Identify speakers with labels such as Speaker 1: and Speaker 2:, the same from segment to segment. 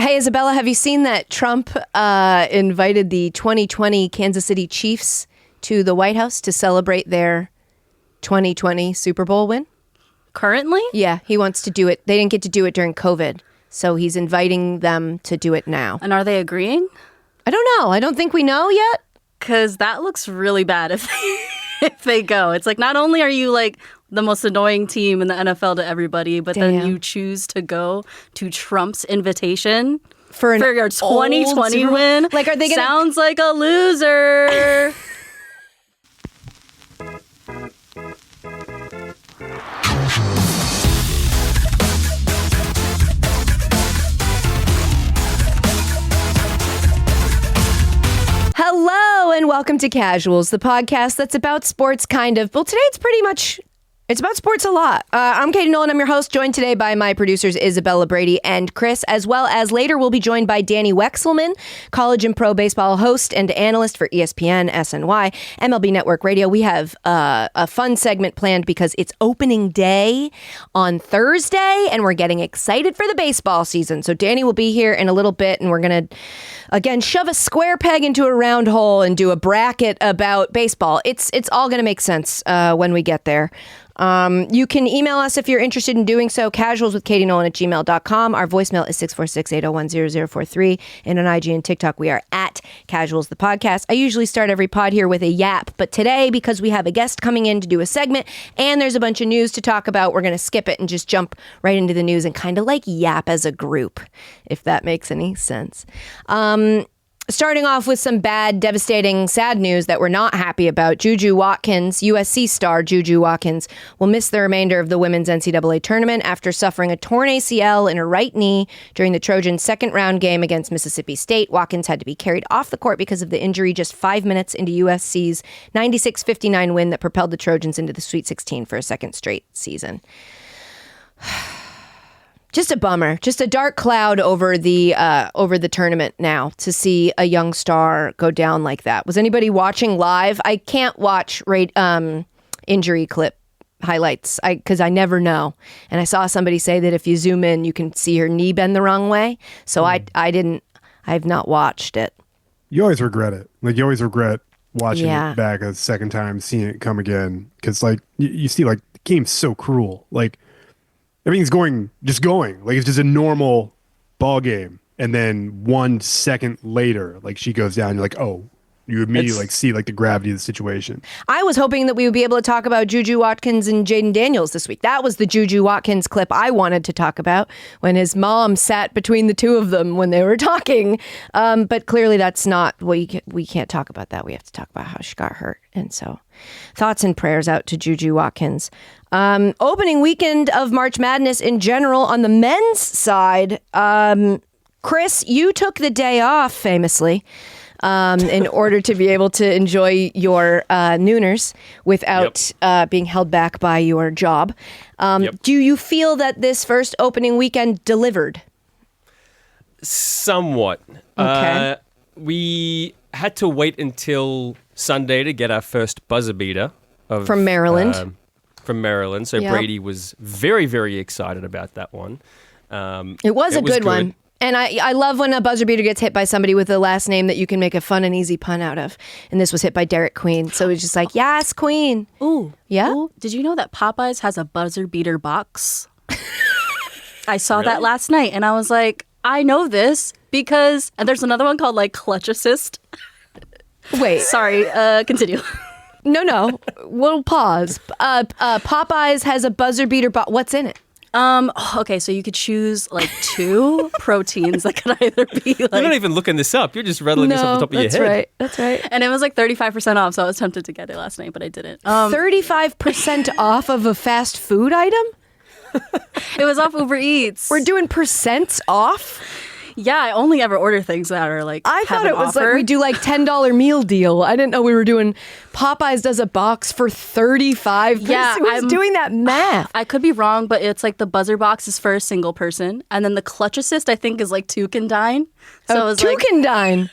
Speaker 1: Hey, Isabella, have you seen that Trump invited the 2020 Kansas City Chiefs to the White House to celebrate their 2020 Super Bowl win?
Speaker 2: Currently?
Speaker 1: Yeah, he wants to do it. They didn't get to do it during COVID, so he's inviting them to do it now.
Speaker 2: And are they agreeing?
Speaker 1: I don't know. I don't think we know yet.
Speaker 2: Because that looks really bad if they go. It's like, not only are you like the most annoying team in the NFL to everybody, but then you choose to go to Trump's invitation for your 2020 win.
Speaker 1: Like, are they gonna...
Speaker 2: Sounds like a loser.
Speaker 1: Hello and welcome to Casuals, the podcast that's about sports, kind of. Well, today it's about sports a lot. I'm Katie Nolan. I'm your host, joined today by my producers Isabella Brady and Chris, as well as later we'll be joined by Dani Wexelman, college and pro baseball host and analyst for ESPN, SNY, MLB Network Radio. We have a fun segment planned because it's opening day on Thursday, and we're getting excited for the baseball season. So Dani will be here in a little bit, and we're going to, again, shove a square peg into a round hole and do a bracket about baseball. It's all going to make sense when we get there. You can email us if you're interested in doing so, casualswithkatienolan@gmail.com. Our voicemail is 646-801-0043. And on IG and TikTok, we are at Casuals the Podcast. I usually start every pod here with a yap, but today, because we have a guest coming in to do a segment and there's a bunch of news to talk about, we're going to skip it and just jump right into the news and kind of like yap as a group, if that makes any sense. Starting off with some bad, devastating, sad news that we're not happy about. JuJu Watkins, USC star JuJu Watkins, will miss the remainder of the women's NCAA tournament after suffering a torn ACL in her right knee during the Trojans' second-round game against Mississippi State. Watkins had to be carried off the court because of the injury just 5 minutes into USC's 96-59 win that propelled the Trojans into the Sweet 16 for a second straight season. Just a bummer, just a dark cloud over the tournament now to see a young star go down like that. Was anybody watching live? I can't watch injury clip highlights because I never know. And I saw somebody say that if you zoom in, you can see her knee bend the wrong way. So I've not watched it.
Speaker 3: You always regret it. Like, you always regret watching it back a second time, seeing it come again. Because, like, you see, like, the game's so cruel. Like, everything's going. Like, it's just a normal ball game. And then 1 second later, like, she goes down. You're like, oh, you immediately see like the gravity of the situation. I
Speaker 1: was hoping that we would be able to talk about JuJu Watkins and Jaden Daniels this week. That was the JuJu Watkins clip I wanted to talk about when his mom sat between the two of them when they were talking. But clearly that's not, we can't talk about that. We have to talk about how she got hurt. And so thoughts and prayers out to JuJu Watkins. Opening weekend of March Madness in general on the men's side. Chris, you took the day off famously in order to be able to enjoy your nooners without being held back by your job. Do you feel that this first opening weekend delivered?
Speaker 4: Somewhat.
Speaker 1: Okay.
Speaker 4: We had to wait until Sunday to get our first buzzer beater.
Speaker 1: From Maryland.
Speaker 4: So Brady was very, very excited about that one.
Speaker 1: It was a good one. And I love when a buzzer beater gets hit by somebody with a last name that you can make a fun and easy pun out of. And this was hit by Derek Queen. So it was just like, Yass Queen.
Speaker 2: Ooh.
Speaker 1: Yeah?
Speaker 2: Ooh. Did you know that Popeyes has a buzzer beater box? I saw that last night and I was like, I know this because... And there's another one called like Clutch Assist.
Speaker 1: Wait.
Speaker 2: Sorry, continue.
Speaker 1: No. We'll pause. Popeyes has a buzzer beater box. What's in it?
Speaker 2: Okay, so you could choose like 2 proteins that could either be like...
Speaker 4: You're not even looking this up. You're just rattling this off the top of your head.
Speaker 1: That's right.
Speaker 2: And it was like 35% off, so I was tempted to get it last night, but I didn't.
Speaker 1: 35% off of a fast food item?
Speaker 2: It was off Uber Eats.
Speaker 1: We're doing percents off?
Speaker 2: Yeah, I only ever order things that are like
Speaker 1: I thought
Speaker 2: an
Speaker 1: it was
Speaker 2: offer.
Speaker 1: like we do like $10 meal deal. I didn't know we were doing Popeyes does a box for 35.
Speaker 2: Yeah,
Speaker 1: Who's doing that math?
Speaker 2: I could be wrong, but it's like the buzzer box is for a single person, and then the Clutch Assist I think is like 2 can dine. So it was
Speaker 1: 2 can dine.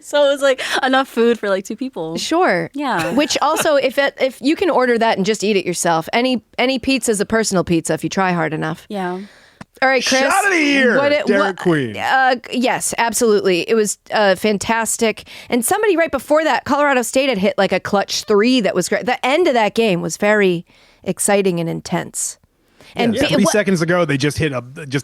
Speaker 2: So it was like enough food for like 2 people.
Speaker 1: Sure.
Speaker 2: Yeah.
Speaker 1: Which also, if you can order that and just eat it yourself, any pizza is a personal pizza if you try hard enough.
Speaker 2: Yeah.
Speaker 1: All right, Chris.
Speaker 3: Shot of the year, Derek Queen.
Speaker 1: Yes, absolutely. It was fantastic. And somebody right before that, Colorado State had hit like a clutch 3 that was great. The end of that game was very exciting and intense. And
Speaker 3: 3 seconds ago, they just hit a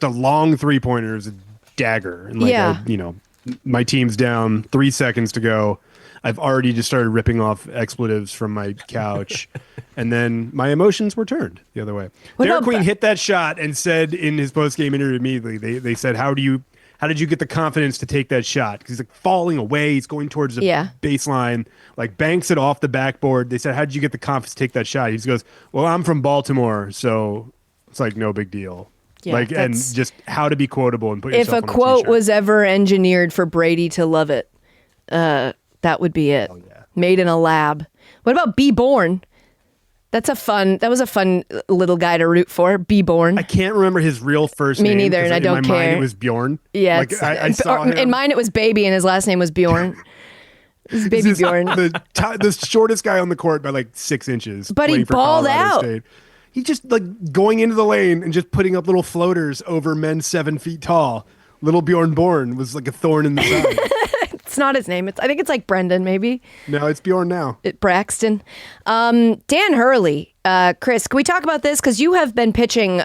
Speaker 3: long 3-pointer. It was a dagger. And my team's down 3 seconds to go. I've already just started ripping off expletives from my couch, and then my emotions were turned the other way. Derek Queen hit that shot and said in his post-game interview immediately, they said, how did you get the confidence to take that shot? Because he's like falling away. He's going towards the baseline, like banks it off the backboard. They said, how did you get the confidence to take that shot? He just goes, well, I'm from Baltimore, so it's like no big deal. Yeah, and just how to be quotable and put yourself on a
Speaker 1: If a quote
Speaker 3: t-shirt.
Speaker 1: was ever engineered for Brady to love it, that would be it. Oh, yeah. Made in a lab. What about Born? That was a fun little guy to root for. Born.
Speaker 3: I can't remember his real first
Speaker 1: name.
Speaker 3: Me
Speaker 1: neither, and I don't care.
Speaker 3: In my mind, it was Bjorn.
Speaker 1: Yeah.
Speaker 3: Like, I saw him.
Speaker 1: In mine, it was Baby, and his last name was Bjorn. This Baby Bjorn.
Speaker 3: The shortest guy on the court by like 6 inches.
Speaker 1: But he balled out.
Speaker 3: State. He just like going into the lane and just putting up little floaters over men 7 feet tall. Little Bjorn Born was like a thorn in the side.
Speaker 1: It's not his name. I think it's like Brendan, maybe.
Speaker 3: No, it's Bjorn now.
Speaker 1: Braxton. Dan Hurley. Chris, can we talk about this? Because you have been pitching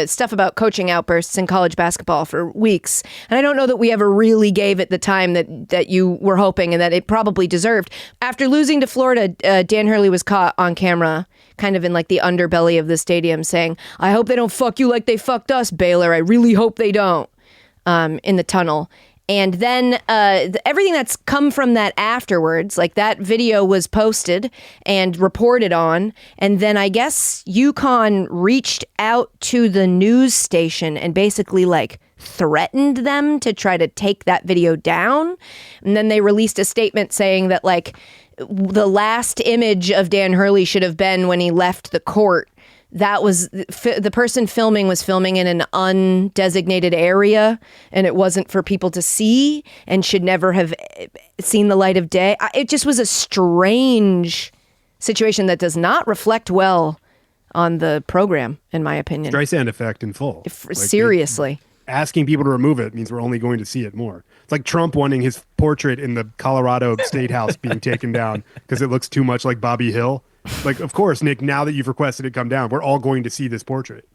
Speaker 1: stuff about coaching outbursts in college basketball for weeks. And I don't know that we ever really gave it the time that you were hoping and that it probably deserved. After losing to Florida, Dan Hurley was caught on camera kind of in like the underbelly of the stadium saying, I hope they don't fuck you like they fucked us, Baylor. I really hope they don't, in the tunnel. And then everything that's come from that afterwards, like that video was posted and reported on. And then I guess UConn reached out to the news station and basically like threatened them to try to take that video down. And then they released a statement saying that like the last image of Dan Hurley should have been when he left the court. That was the person filming was filming in an undesignated area, and it wasn't for people to see and should never have seen the light of day. It just was a strange situation that does not reflect well on the program, in my opinion.
Speaker 3: Streisand effect in full.
Speaker 1: Seriously.
Speaker 3: Asking people to remove it means we're only going to see it more. It's like Trump wanting his portrait in the Colorado State House being taken down because it looks too much like Bobby Hill. Like, of course, Nick, now that you've requested it come down, we're all going to see this portrait.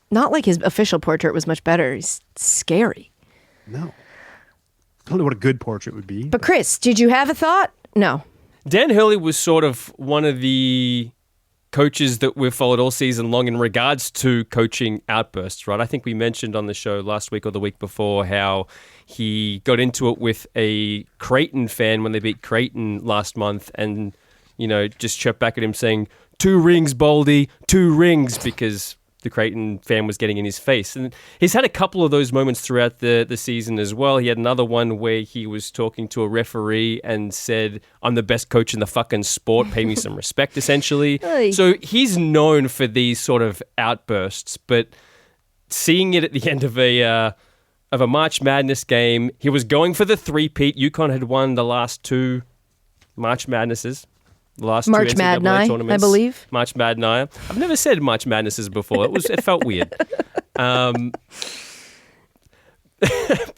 Speaker 1: Not like his official portrait was much better. He's scary.
Speaker 3: No. I don't know what a good portrait would be.
Speaker 1: But Chris, did you have a thought? No.
Speaker 4: Dan Hurley was sort of one of the coaches that we've followed all season long in regards to coaching outbursts, right? I think we mentioned on the show last week or the week before how he got into it with a Creighton fan when they beat Creighton last month and just chirped back at him saying, 2 rings, Baldy, 2 rings, because the Creighton fan was getting in his face. And he's had a couple of those moments throughout the season as well. He had another one where he was talking to a referee and said, I'm the best coach in the fucking sport, pay me some respect, essentially. So he's known for these sort of outbursts, but seeing it at the end of a March Madness game, he was going for the three-peat. UConn had won the last 2 March Madnesses. The last
Speaker 1: March
Speaker 4: 2 NCAA
Speaker 1: Madness,
Speaker 4: tournaments.
Speaker 1: I believe.
Speaker 4: March Madness. I've never said March Madnesses before. It felt weird. But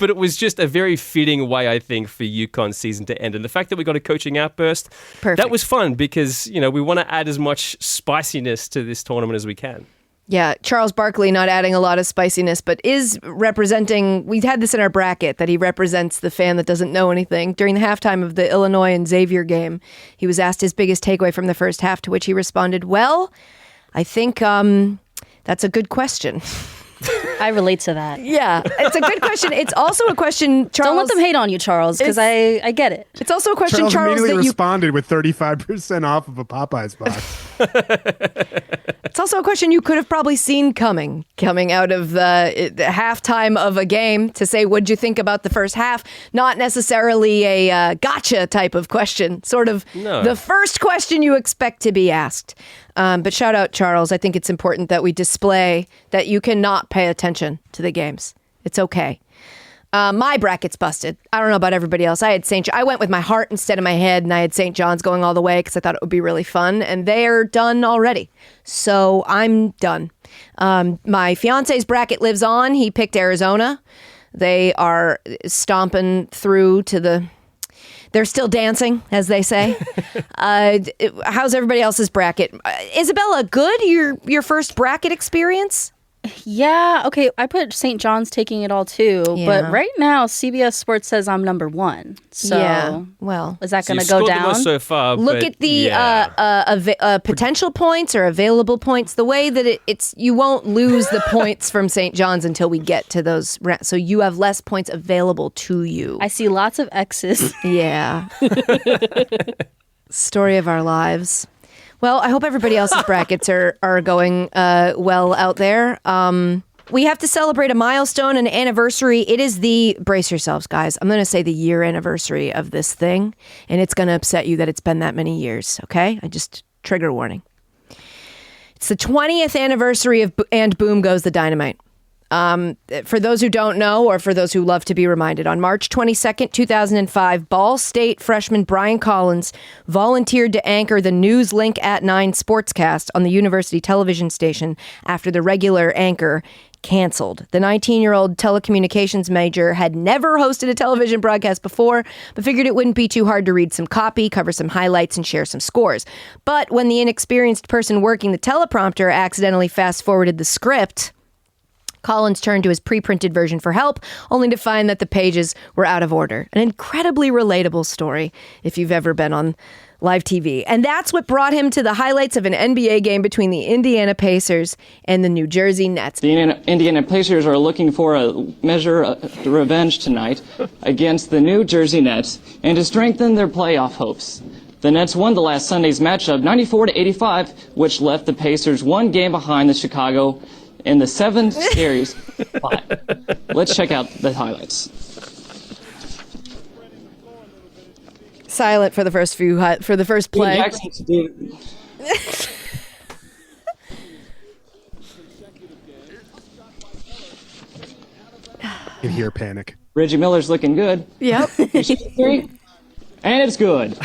Speaker 4: it was just a very fitting way, I think, for UConn's season to end. And the fact that we got a coaching outburst, that was fun because, we want to add as much spiciness to this tournament as we can.
Speaker 1: Yeah, Charles Barkley not adding a lot of spiciness, but is representing, we had this in our bracket, that he represents the fan that doesn't know anything. During the halftime of the Illinois and Xavier game, he was asked his biggest takeaway from the first half, to which he responded, well, I think that's a good question.
Speaker 2: I relate to that.
Speaker 1: Yeah, it's a good question. It's also a question, Charles.
Speaker 2: Don't let them hate on you, Charles, because I get it.
Speaker 1: It's also a question, Charles,
Speaker 3: immediately responded with 35% off of a Popeyes box.
Speaker 1: It's also a question you could have probably seen coming out of the halftime of a game to say, what'd you think about the first half? Not necessarily a gotcha type of question, sort of the first question you expect to be asked. But shout out, Charles. I think it's important that we display that you cannot pay attention to the games. It's okay. My bracket's busted. I don't know about everybody else. I went with my heart instead of my head, and I had St. John's going all the way because I thought it would be really fun, and they're done already. So I'm done. My fiance's bracket lives on. He picked Arizona. They are stomping through to the... They're still dancing, as they say. How's everybody else's bracket? Isabella, good? Your first bracket experience?
Speaker 2: Yeah, okay. I put St. John's taking it all too, but right now CBS Sports says I'm number 1. So,
Speaker 1: well,
Speaker 2: is that going to
Speaker 4: So
Speaker 2: go
Speaker 4: you scored the
Speaker 2: down?
Speaker 4: most so far.
Speaker 1: Look at the potential points or available points. The way that it's you won't lose the points from St. John's until we get to those. So you have less points available to you.
Speaker 2: I see lots of X's.
Speaker 1: Yeah. Story of our lives. Well, I hope everybody else's brackets are going well out there. We have to celebrate a milestone, an anniversary. It is brace yourselves, guys. I'm going to say the year anniversary of this thing, and it's going to upset you that it's been that many years, okay? Trigger warning. It's the 20th anniversary of and Boom Goes the Dynamite. For those who don't know, or for those who love to be reminded, on March 22nd, 2005, Ball State freshman Brian Collins volunteered to anchor the News Link at 9 sportscast on the university television station after the regular anchor canceled. The 19-year-old telecommunications major had never hosted a television broadcast before, but figured it wouldn't be too hard to read some copy, cover some highlights, and share some scores. But when the inexperienced person working the teleprompter accidentally fast-forwarded the script, Collins turned to his pre-printed version for help, only to find that the pages were out of order. An incredibly relatable story if you've ever been on live TV. And that's what brought him to the highlights of an NBA game between the Indiana Pacers and the New Jersey Nets.
Speaker 5: The Indiana Pacers are looking for a measure of revenge tonight against the New Jersey Nets and to strengthen their playoff hopes. The Nets won the last Sunday's matchup 94-85, which left the Pacers one game behind the Chicago in the 7th series. Let's check out the highlights.
Speaker 1: Silent for the first play.
Speaker 5: You
Speaker 3: can hear panic.
Speaker 5: Reggie Miller's looking good.
Speaker 1: Yep.
Speaker 5: And it's good.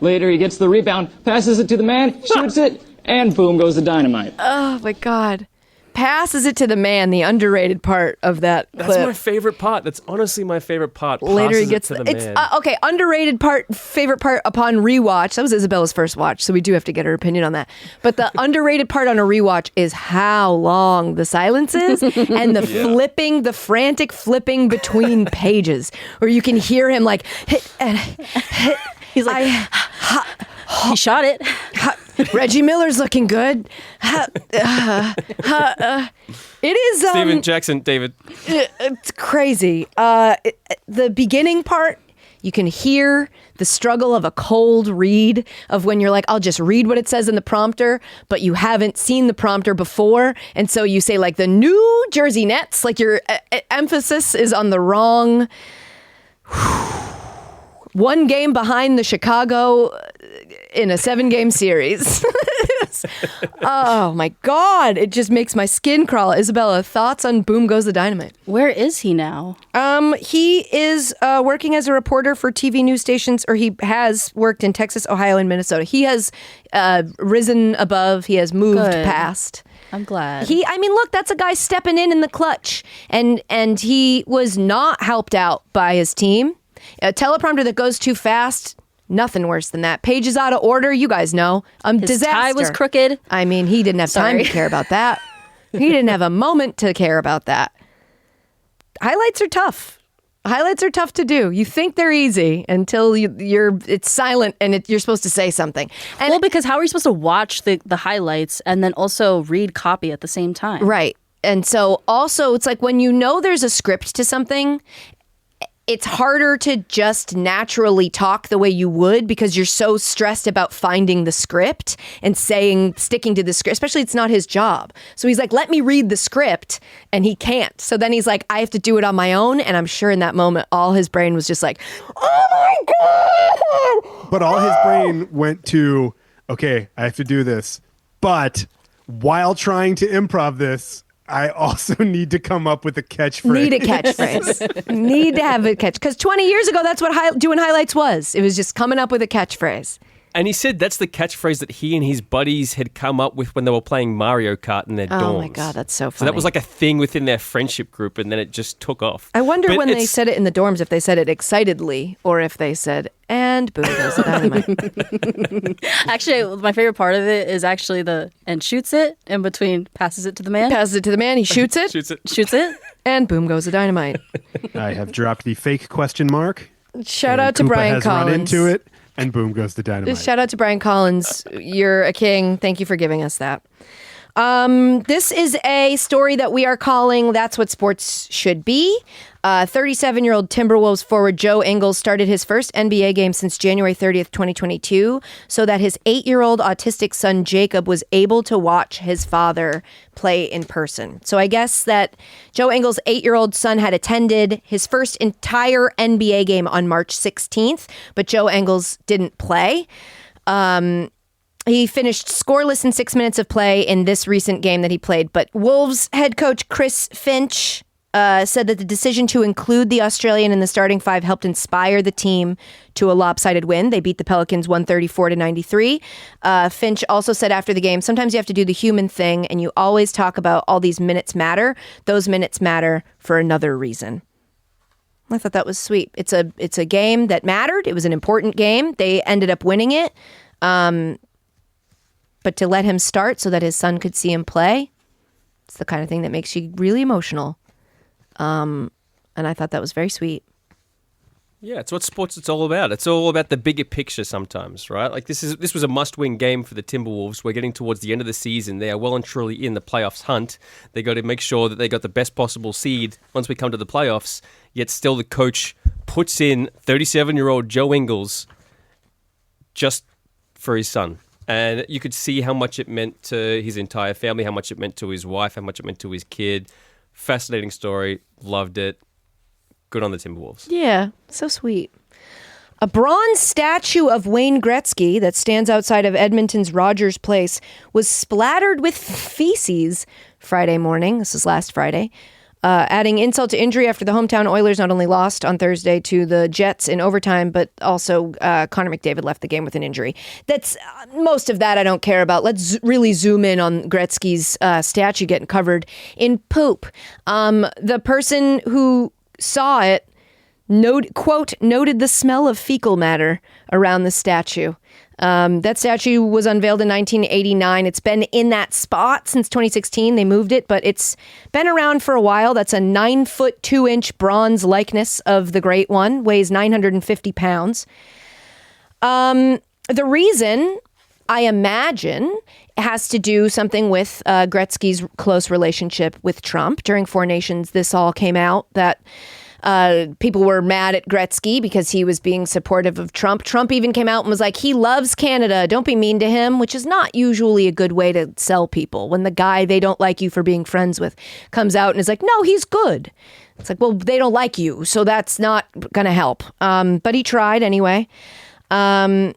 Speaker 5: Later, he gets the rebound, passes it to the man, shoots it, and boom goes the dynamite.
Speaker 1: Oh, my God. Passes it to the man, the underrated part of that clip.
Speaker 4: That's my favorite part. That's honestly my favorite part.
Speaker 1: Later he gets
Speaker 4: to the
Speaker 1: it's
Speaker 4: man.
Speaker 1: Okay, underrated part, favorite part upon rewatch. That was Isabella's first watch, so we do have to get her opinion on that. But the underrated part on a rewatch is how long the silence is and the flipping, the frantic flipping between pages, where you can hear him like hit and hit.
Speaker 2: He's like, he shot it.
Speaker 1: Reggie Miller's looking good. It is
Speaker 4: Steven Jackson, David.
Speaker 1: It's crazy. The beginning part, you can hear the struggle of a cold read of when you're like, I'll just read what it says in the prompter, but you haven't seen the prompter before. And so you say like the New Jersey Nets, like your emphasis is on the wrong. One game behind the Chicago in a 7-game series. Oh my God. It just makes my skin crawl. Isabella, thoughts on Boom Goes the Dynamite?
Speaker 2: Where is he now?
Speaker 1: He is working as a reporter for TV news stations, or he has worked in Texas, Ohio, and Minnesota. He has risen above. He has moved past.
Speaker 2: I'm glad.
Speaker 1: Look, that's a guy stepping in the clutch. And he was not helped out by his team. A teleprompter that goes too fast, nothing worse than that. Pages out of order, you guys know.
Speaker 2: His
Speaker 1: disaster.
Speaker 2: tie was crooked.
Speaker 1: He didn't have time to care about that. He didn't have a moment to care about that. Highlights are tough. Highlights are tough to do. You think they're easy until it's silent and you're supposed to say something. And
Speaker 2: because how are you supposed to watch the highlights and then also read copy at the same time?
Speaker 1: Right. And so also it's like when you know there's a script to something, it's harder to just naturally talk the way you would because you're so stressed about finding the script and sticking to the script, especially it's not his job. So he's like, let me read the script, and he can't. So then he's like, I have to do it on my own. And I'm sure in that moment, all his brain was just like, oh my God.
Speaker 3: But all his brain went to, okay, I have to do this. But while trying to improv this, I also need to come up with a catchphrase.
Speaker 1: Need a catchphrase. Need to have a catch. Because 20 years ago, that's what doing highlights was. It was just coming up with a catchphrase.
Speaker 4: And he said that's the catchphrase that he and his buddies had come up with when they were playing Mario Kart in their dorms.
Speaker 1: Oh my God, that's so funny.
Speaker 4: So that was like a thing within their friendship group, and then it just took off.
Speaker 1: I wonder when they said it in the dorms, if they said it excitedly or if they said, and boom goes the dynamite.
Speaker 2: Actually, my favorite part of it is actually and shoots it in between, passes it to the man.
Speaker 1: Passes it to the man, he shoots it.
Speaker 2: Shoots it.
Speaker 1: And boom goes the dynamite.
Speaker 3: I have dropped the fake question mark.
Speaker 1: Shout out to
Speaker 3: Koopa
Speaker 1: Brian
Speaker 3: has
Speaker 1: Collins.
Speaker 3: Run into it. And boom goes the dynamite.
Speaker 1: Shout out to Brian Collins. You're a king. Thank you for giving us that. This is a story that we are calling That's What Sports Should Be. 37-year-old Timberwolves forward Joe Ingles started his first NBA game since January 30th, 2022, so that his 8-year-old autistic son Jacob was able to watch his father play in person. So I guess that Joe Ingles' 8-year-old son had attended his first entire NBA game on March 16th, but Joe Ingles didn't play. He finished scoreless in 6 minutes of play in this recent game that he played. But Wolves head coach Chris Finch said that the decision to include the Australian in the starting five helped inspire the team to a lopsided win. They beat the Pelicans 134-93. Finch also said after the game, sometimes you have to do the human thing, and you always talk about all these minutes matter. Those minutes matter for another reason. I thought that was sweet. It's a game that mattered. It was an important game. They ended up winning it. But to let him start so that his son could see him play, it's the kind of thing that makes you really emotional. And I thought that was very sweet.
Speaker 4: Yeah, it's what sports it's all about. It's all about the bigger picture sometimes, right? Like this was a must-win game for the Timberwolves. We're getting towards the end of the season. They are well and truly in the playoffs hunt. They got to make sure that they got the best possible seed once we come to the playoffs. Yet still the coach puts in 37-year-old Joe Ingles just for his son. And you could see how much it meant to his entire family, how much it meant to his wife, how much it meant to his kid. Fascinating story. Loved it. Good on the Timberwolves.
Speaker 1: Yeah, so sweet. A bronze statue of Wayne Gretzky that stands outside of Edmonton's Rogers Place was splattered with feces Friday morning. This is last Friday. Adding insult to injury after the hometown Oilers not only lost on Thursday to the Jets in overtime, but also Connor McDavid left the game with an injury. That's most of that I don't care about. Let's really zoom in on Gretzky's statue getting covered in poop. The person who saw it noted the smell of fecal matter around the statue. That statue was unveiled in 1989. It's been in that spot since 2016. They moved it, but it's been around for a while. That's a 9-foot 2-inch bronze likeness of the Great One. Weighs 950 pounds. The reason, I imagine, has to do something with Gretzky's close relationship with Trump. During Four Nations, this all came out that people were mad at Gretzky because he was being supportive of Trump. Trump even came out and was like, he loves Canada. Don't be mean to him, which is not usually a good way to sell people. When the guy they don't like you for being friends with comes out and is like, no, he's good. It's like, well, they don't like you, so that's not going to help. But he tried anyway. Part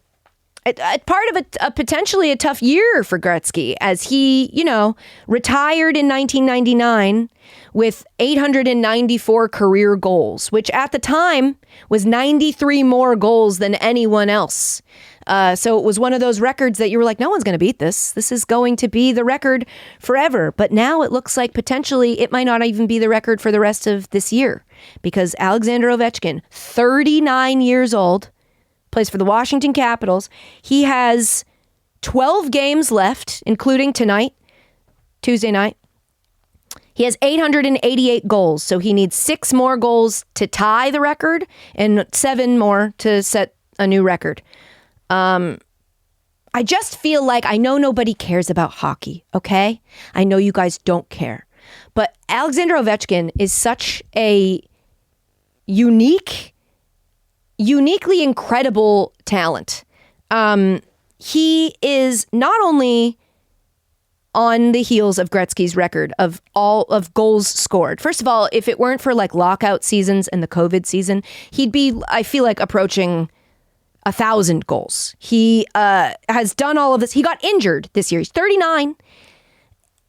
Speaker 1: of a potentially a tough year for Gretzky as he, retired in 1999 with 894 career goals, which at the time was 93 more goals than anyone else. So it was one of those records that you were like, no one's going to beat this. This is going to be the record forever. But now it looks like potentially it might not even be the record for the rest of this year because Alexander Ovechkin, 39 years old, plays for the Washington Capitals. He has 12 games left, including tonight, Tuesday night. He has 888 goals, so he needs 6 more goals to tie the record and 7 more to set a new record. I just feel like I know nobody cares about hockey, okay? I know you guys don't care. But Alexander Ovechkin is such a uniquely incredible talent. He is not only on the heels of Gretzky's record of all of goals scored. First of all, if it weren't for like lockout seasons and the COVID season, he'd be, I feel like, approaching 1,000 goals. He has done all of this. He got injured this year. He's 39.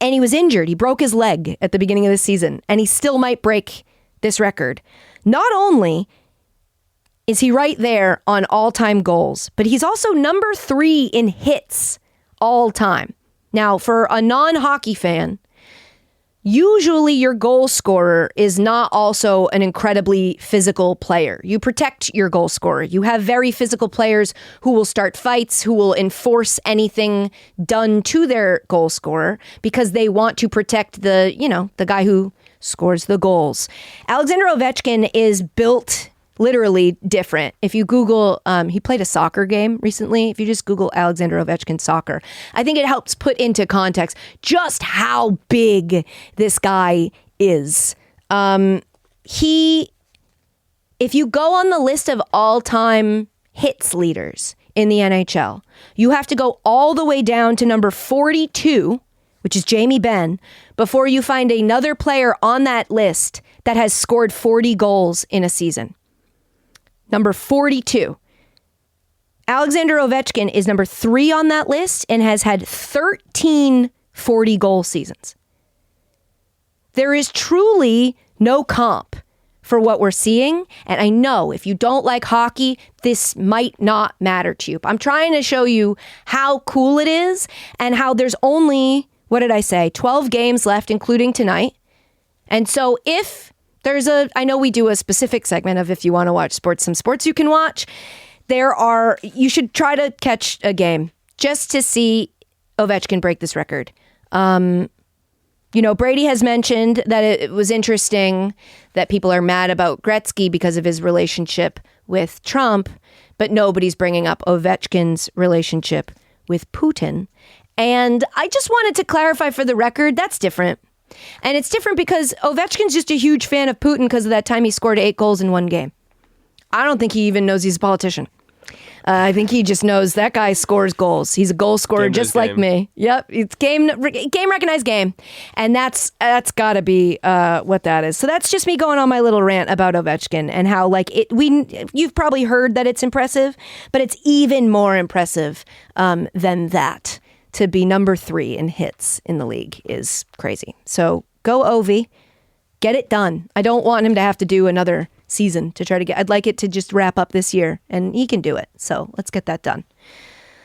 Speaker 1: And he was injured. He broke his leg at the beginning of the season, and he still might break this record. Not only is he right there on all-time goals, but he's also number 3 in hits all time. Now, for a non-hockey fan, usually your goal scorer is not also an incredibly physical player. You protect your goal scorer. You have very physical players who will start fights, who will enforce anything done to their goal scorer because they want to protect the guy who scores the goals. Alexander Ovechkin is built literally different. If you Google, he played a soccer game recently. If you just Google Alexander Ovechkin soccer, I think it helps put into context just how big this guy is. If you go on the list of all-time hits leaders in the NHL, you have to go all the way down to number 42, which is Jamie Benn, before you find another player on that list that has scored 40 goals in a season. Number 42. Alexander Ovechkin is number 3 on that list and has had 13 40-goal seasons. There is truly no comp for what we're seeing. And I know if you don't like hockey, this might not matter to you. But I'm trying to show you how cool it is and how there's only, 12 games left, including tonight. And so I know we do a specific segment of if you want to watch sports, some sports you can watch. You should try to catch a game just to see Ovechkin break this record. Brady has mentioned that it was interesting that people are mad about Gretzky because of his relationship with Trump, but nobody's bringing up Ovechkin's relationship with Putin. And I just wanted to clarify for the record, that's different. And it's different because Ovechkin's just a huge fan of Putin because of that time he scored 8 goals in one game. I don't think he even knows he's a politician. I think he just knows that guy scores goals. He's a goal scorer just like me. Yep, it's game recognized game, and that's got to be what that is. So that's just me going on my little rant about Ovechkin and how you've probably heard that it's impressive, but it's even more impressive than that. To be number 3 in hits in the league is crazy. So go Ovi, get it done. I don't want him to have to do another season to try to I'd like it to just wrap up this year, and he can do it. So let's get that done.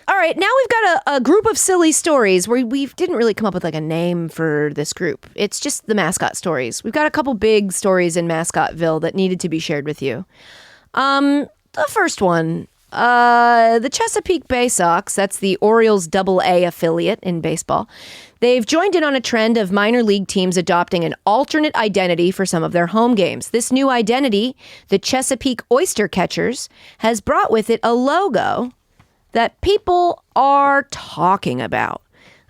Speaker 1: All right, now we've got a group of silly stories where we didn't really come up with a name for this group. It's just the mascot stories. We've got a couple big stories in Mascotville that needed to be shared with you. The first one, the Chesapeake Bay Sox, that's the Orioles AA affiliate in baseball. They've joined in on a trend of minor league teams adopting an alternate identity for some of their home games. This new identity, the Chesapeake Oyster Catchers, has brought with it a logo that people are talking about.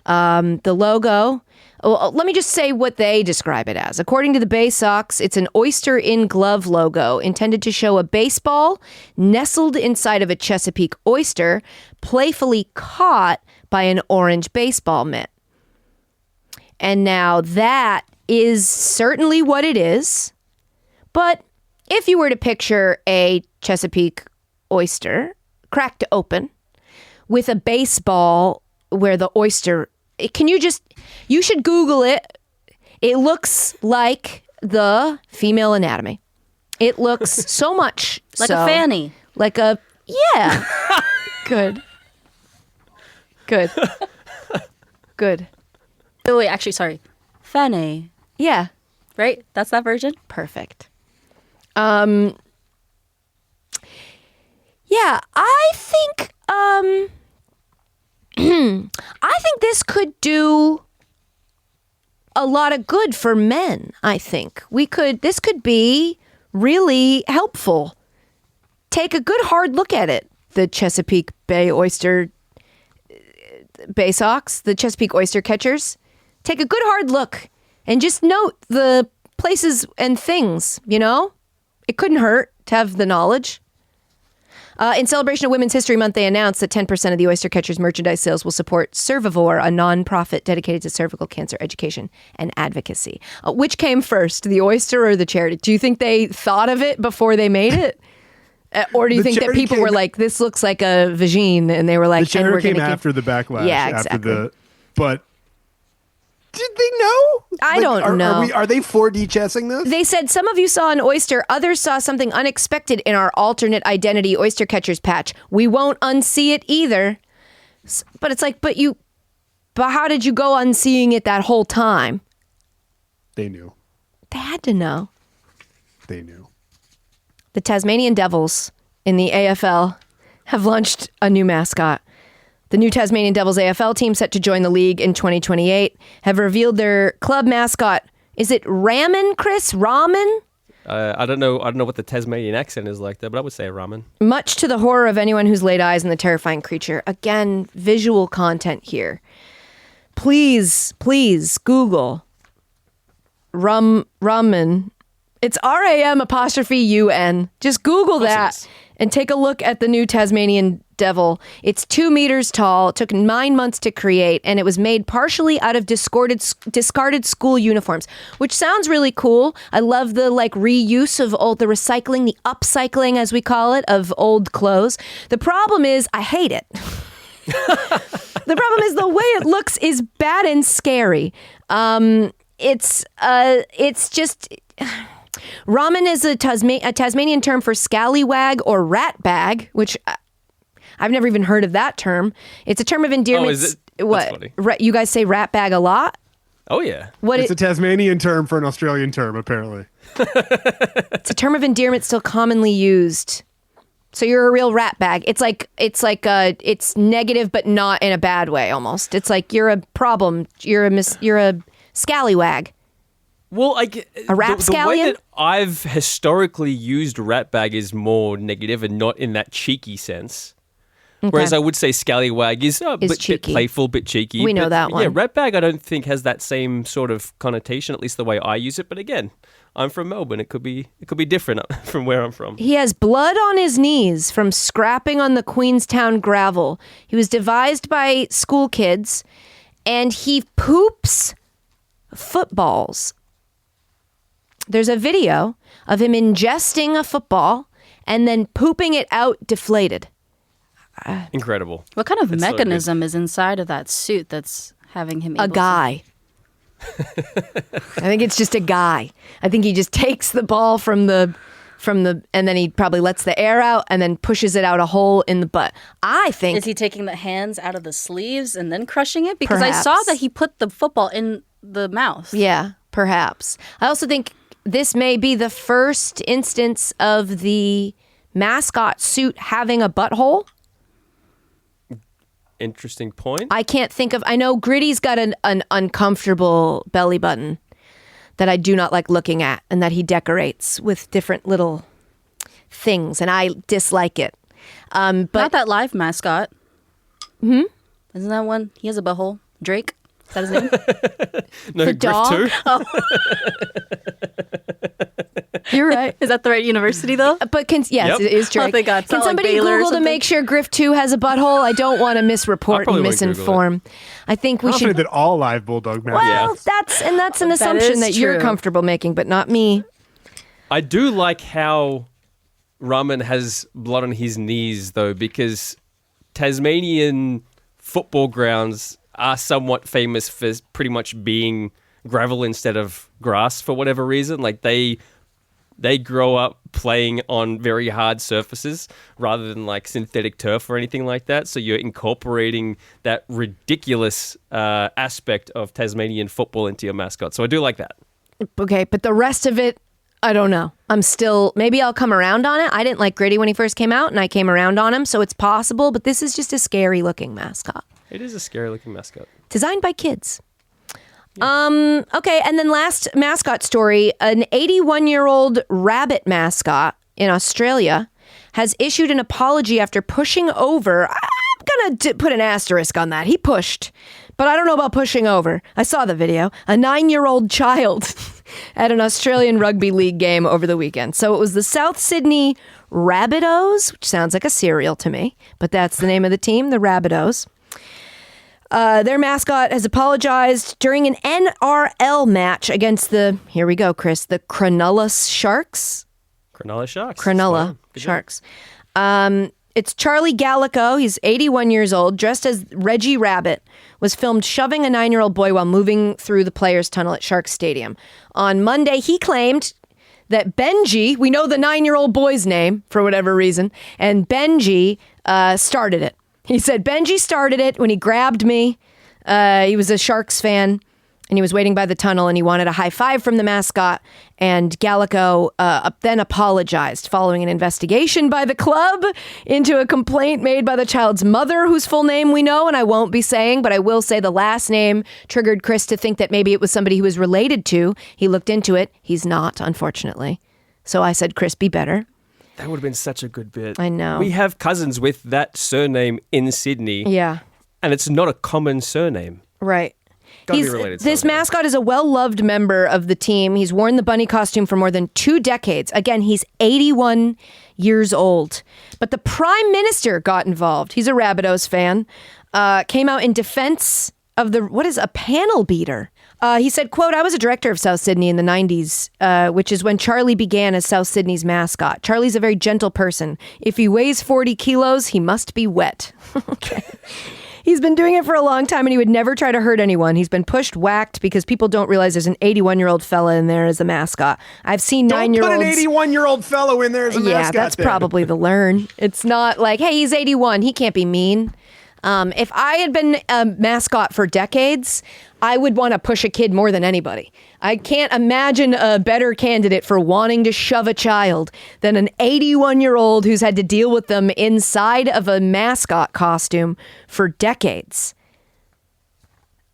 Speaker 1: The logo, let me just say what they describe it as. According to the Bay Sox, it's an oyster in glove logo intended to show a baseball nestled inside of a Chesapeake oyster, playfully caught by an orange baseball mitt. And now that is certainly what it is. But if you were to picture a Chesapeake oyster cracked open with a baseball where the oyster, you should Google it. It looks like the female anatomy. It looks so much
Speaker 2: like a fanny.
Speaker 1: Yeah. Good.
Speaker 2: Oh, wait, actually, sorry. Fanny.
Speaker 1: Yeah.
Speaker 2: Right? That's that version?
Speaker 1: Perfect. Yeah, I think this could do a lot of good for men. I think this could be really helpful. Take a good hard look at it. The Chesapeake Bay Sox, the Chesapeake Oyster Catchers. Take a good hard look and just note the places and things, It couldn't hurt to have the knowledge. In celebration of Women's History Month, they announced that 10% of the Oyster Catchers merchandise sales will support Cervivore, a nonprofit dedicated to cervical cancer education and advocacy. Which came first, the oyster or the charity? Do you think they thought of it before they made it? Or do you think that people were like, this looks like a vagine, and they were like,
Speaker 3: the charity came after the backlash.
Speaker 1: Yeah, exactly.
Speaker 3: But Did they know?
Speaker 1: I don't know.
Speaker 3: Are they 4D chessing this?
Speaker 1: They said some of you saw an oyster, others saw something unexpected in our alternate identity oyster catcher's patch. We won't unsee it either. But it's like, but how did you go unseeing it that whole time?
Speaker 3: They knew.
Speaker 1: They had to know.
Speaker 3: They knew.
Speaker 1: The Tasmanian Devils in the AFL have launched a new mascot. The new Tasmanian Devils AFL team, set to join the league in 2028, have revealed their club mascot. Is it ramen, Chris? Ramen?
Speaker 4: I don't know what the Tasmanian accent is like there, but I would say ramen.
Speaker 1: Much to the horror of anyone who's laid eyes on the terrifying creature. Again, visual content here. Please Google ramen. It's RAM''UN. Just Google that and take a look at the new Tasmanian Devil. It's 2 meters tall. It took 9 months to create, and it was made partially out of discarded school uniforms, which sounds really cool. I love the reuse of the recycling, the upcycling, as we call it, of old clothes. The problem is I hate it. The problem is the way it looks is bad and scary. It's just... Ramen is a Tasmanian term for scallywag or rat bag, which I've never even heard of that term. It's a term of endearment.
Speaker 4: Oh, is it?
Speaker 1: What?
Speaker 4: That's funny.
Speaker 1: You guys say rat bag a lot?
Speaker 4: Oh, yeah.
Speaker 3: It's a Tasmanian term for an Australian term, apparently.
Speaker 1: It's a term of endearment still commonly used. So you're a real rat bag. It's it's negative, but not in a bad way. Almost. It's like you're a problem. You're a scallywag.
Speaker 4: Well,
Speaker 1: a rapscallion?
Speaker 4: The way that I've historically used ratbag is more negative and not in that cheeky sense. Okay. Whereas I would say scallywag is a bit playful, bit cheeky.
Speaker 1: We know that one.
Speaker 4: Yeah, ratbag I don't think has that same sort of connotation, at least the way I use it. But again, I'm from Melbourne. It could be different from where I'm from.
Speaker 1: He has blood on his knees from scrapping on the Queenstown gravel. He was devised by school kids, and he poops footballs. There's a video of him ingesting a football and then pooping it out deflated.
Speaker 4: Incredible.
Speaker 2: What kind of mechanism is inside of that suit that's having him
Speaker 1: a guy? I think it's just a guy. I think he just takes the ball from the and then he probably lets the air out and then pushes it out a hole in the butt. I think.
Speaker 2: Is he taking the hands out of the sleeves and then crushing it? Because
Speaker 1: Perhaps.
Speaker 2: I saw that he put the football in the mouth.
Speaker 1: Yeah, perhaps. I also think this may be the first instance of the mascot suit having a butthole.
Speaker 4: Interesting point.
Speaker 1: I can't think of... I know Gritty's got an uncomfortable belly button that I do not like looking at and that he decorates with different little things, and I dislike it. But
Speaker 2: not that live mascot. Isn't that one? He has a butthole. Drake? Is that his name?
Speaker 4: No,
Speaker 1: the
Speaker 4: Griff
Speaker 1: dog?
Speaker 4: too.
Speaker 2: Oh.
Speaker 1: You're right.
Speaker 2: Is that the right university, though?
Speaker 1: But yes,
Speaker 4: Yep.
Speaker 1: it is Drake.
Speaker 2: Oh, thank God. It's
Speaker 1: Can
Speaker 2: not like
Speaker 1: somebody
Speaker 2: Baylor or
Speaker 1: Google to
Speaker 2: something?
Speaker 1: make sure Griff 2 has a butthole? I don't want to misreport and
Speaker 4: probably won't Google
Speaker 1: misinform. I think we
Speaker 3: Confident
Speaker 1: should...
Speaker 3: that all live bulldog mascots.
Speaker 1: Well, that's an assumption
Speaker 2: is
Speaker 1: that you're
Speaker 2: true.
Speaker 1: comfortable making, but not me.
Speaker 4: I do like how Ramen has blood on his knees, though, because Tasmanian football grounds are somewhat famous for pretty much being gravel instead of grass for whatever reason. Like they grow up playing on very hard surfaces rather than like synthetic turf or anything like that. So you're incorporating that ridiculous aspect of Tasmanian football into your mascot. So I do like that.
Speaker 1: Okay, but the rest of it, I don't know. Maybe I'll come around on it. I didn't like Gritty when he first came out, and I came around on him, so it's possible, but this is just a scary looking mascot.
Speaker 4: It is a scary looking mascot.
Speaker 1: Designed by kids. Okay, and then last mascot story, an 81-year-old rabbit mascot in Australia has issued an apology after pushing over. I'm going to put an asterisk on that. He pushed, but I don't know about pushing over. I saw the video. A 9-year-old child at an Australian rugby league game over the weekend. So it was the South Sydney Rabbitohs, which sounds like a cereal to me, but that's the name of the team, the Rabbitohs. Their mascot has apologized during an NRL match against here we go, Chris, the Cronulla Sharks.
Speaker 4: Cronulla Sharks.
Speaker 1: Cronulla Sharks. It's Charlie Gallico. He's 81 years old, dressed as Reggie Rabbit, was filmed shoving a 9-year-old boy while moving through the players' tunnel at Sharks Stadium. On Monday, he claimed that Benji, we know the 9-year-old boy's name for whatever reason, and Benji started it. He said, Benji started it when he grabbed me. He was a Sharks fan, and he was waiting by the tunnel, and he wanted a high five from the mascot. And Gallico then apologized following an investigation by the club into a complaint made by the child's mother, whose full name we know, and I won't be saying, but I will say the last name triggered Chris to think that maybe it was somebody he was related to. He looked into it. He's not, unfortunately. So I said, Chris, be better.
Speaker 4: That would have been such a good bit.
Speaker 1: I know.
Speaker 4: We have cousins with that surname in Sydney.
Speaker 1: Yeah.
Speaker 4: And it's not a common surname.
Speaker 1: Right.
Speaker 4: Gotta be related
Speaker 1: This
Speaker 4: somehow.
Speaker 1: mascot is a well-loved member of the team. He's worn the bunny costume for more than 2 decades. Again, he's 81 years old. But the Prime Minister got involved. He's a Rabbitohs fan. Came out in defense of a panel beater. He said, quote, I was a director of South Sydney in the 90s, which is when Charlie began as South Sydney's mascot. Charlie's a very gentle person. If he weighs 40 kilos, he must be wet. Okay. He's been doing it for a long time, and he would never try to hurt anyone. He's been pushed, whacked, because people don't realize there's an 81-year-old fella in there as a mascot. I've seen 9-year-olds.
Speaker 3: Don't put an 81-year-old fellow in there as a mascot.
Speaker 1: Yeah, that's
Speaker 3: then.
Speaker 1: probably the learn. It's not like, hey, he's 81. He can't be mean. If I had been a mascot for decades, I would want to push a kid more than anybody. I can't imagine a better candidate for wanting to shove a child than an 81-year-old who's had to deal with them inside of a mascot costume for decades.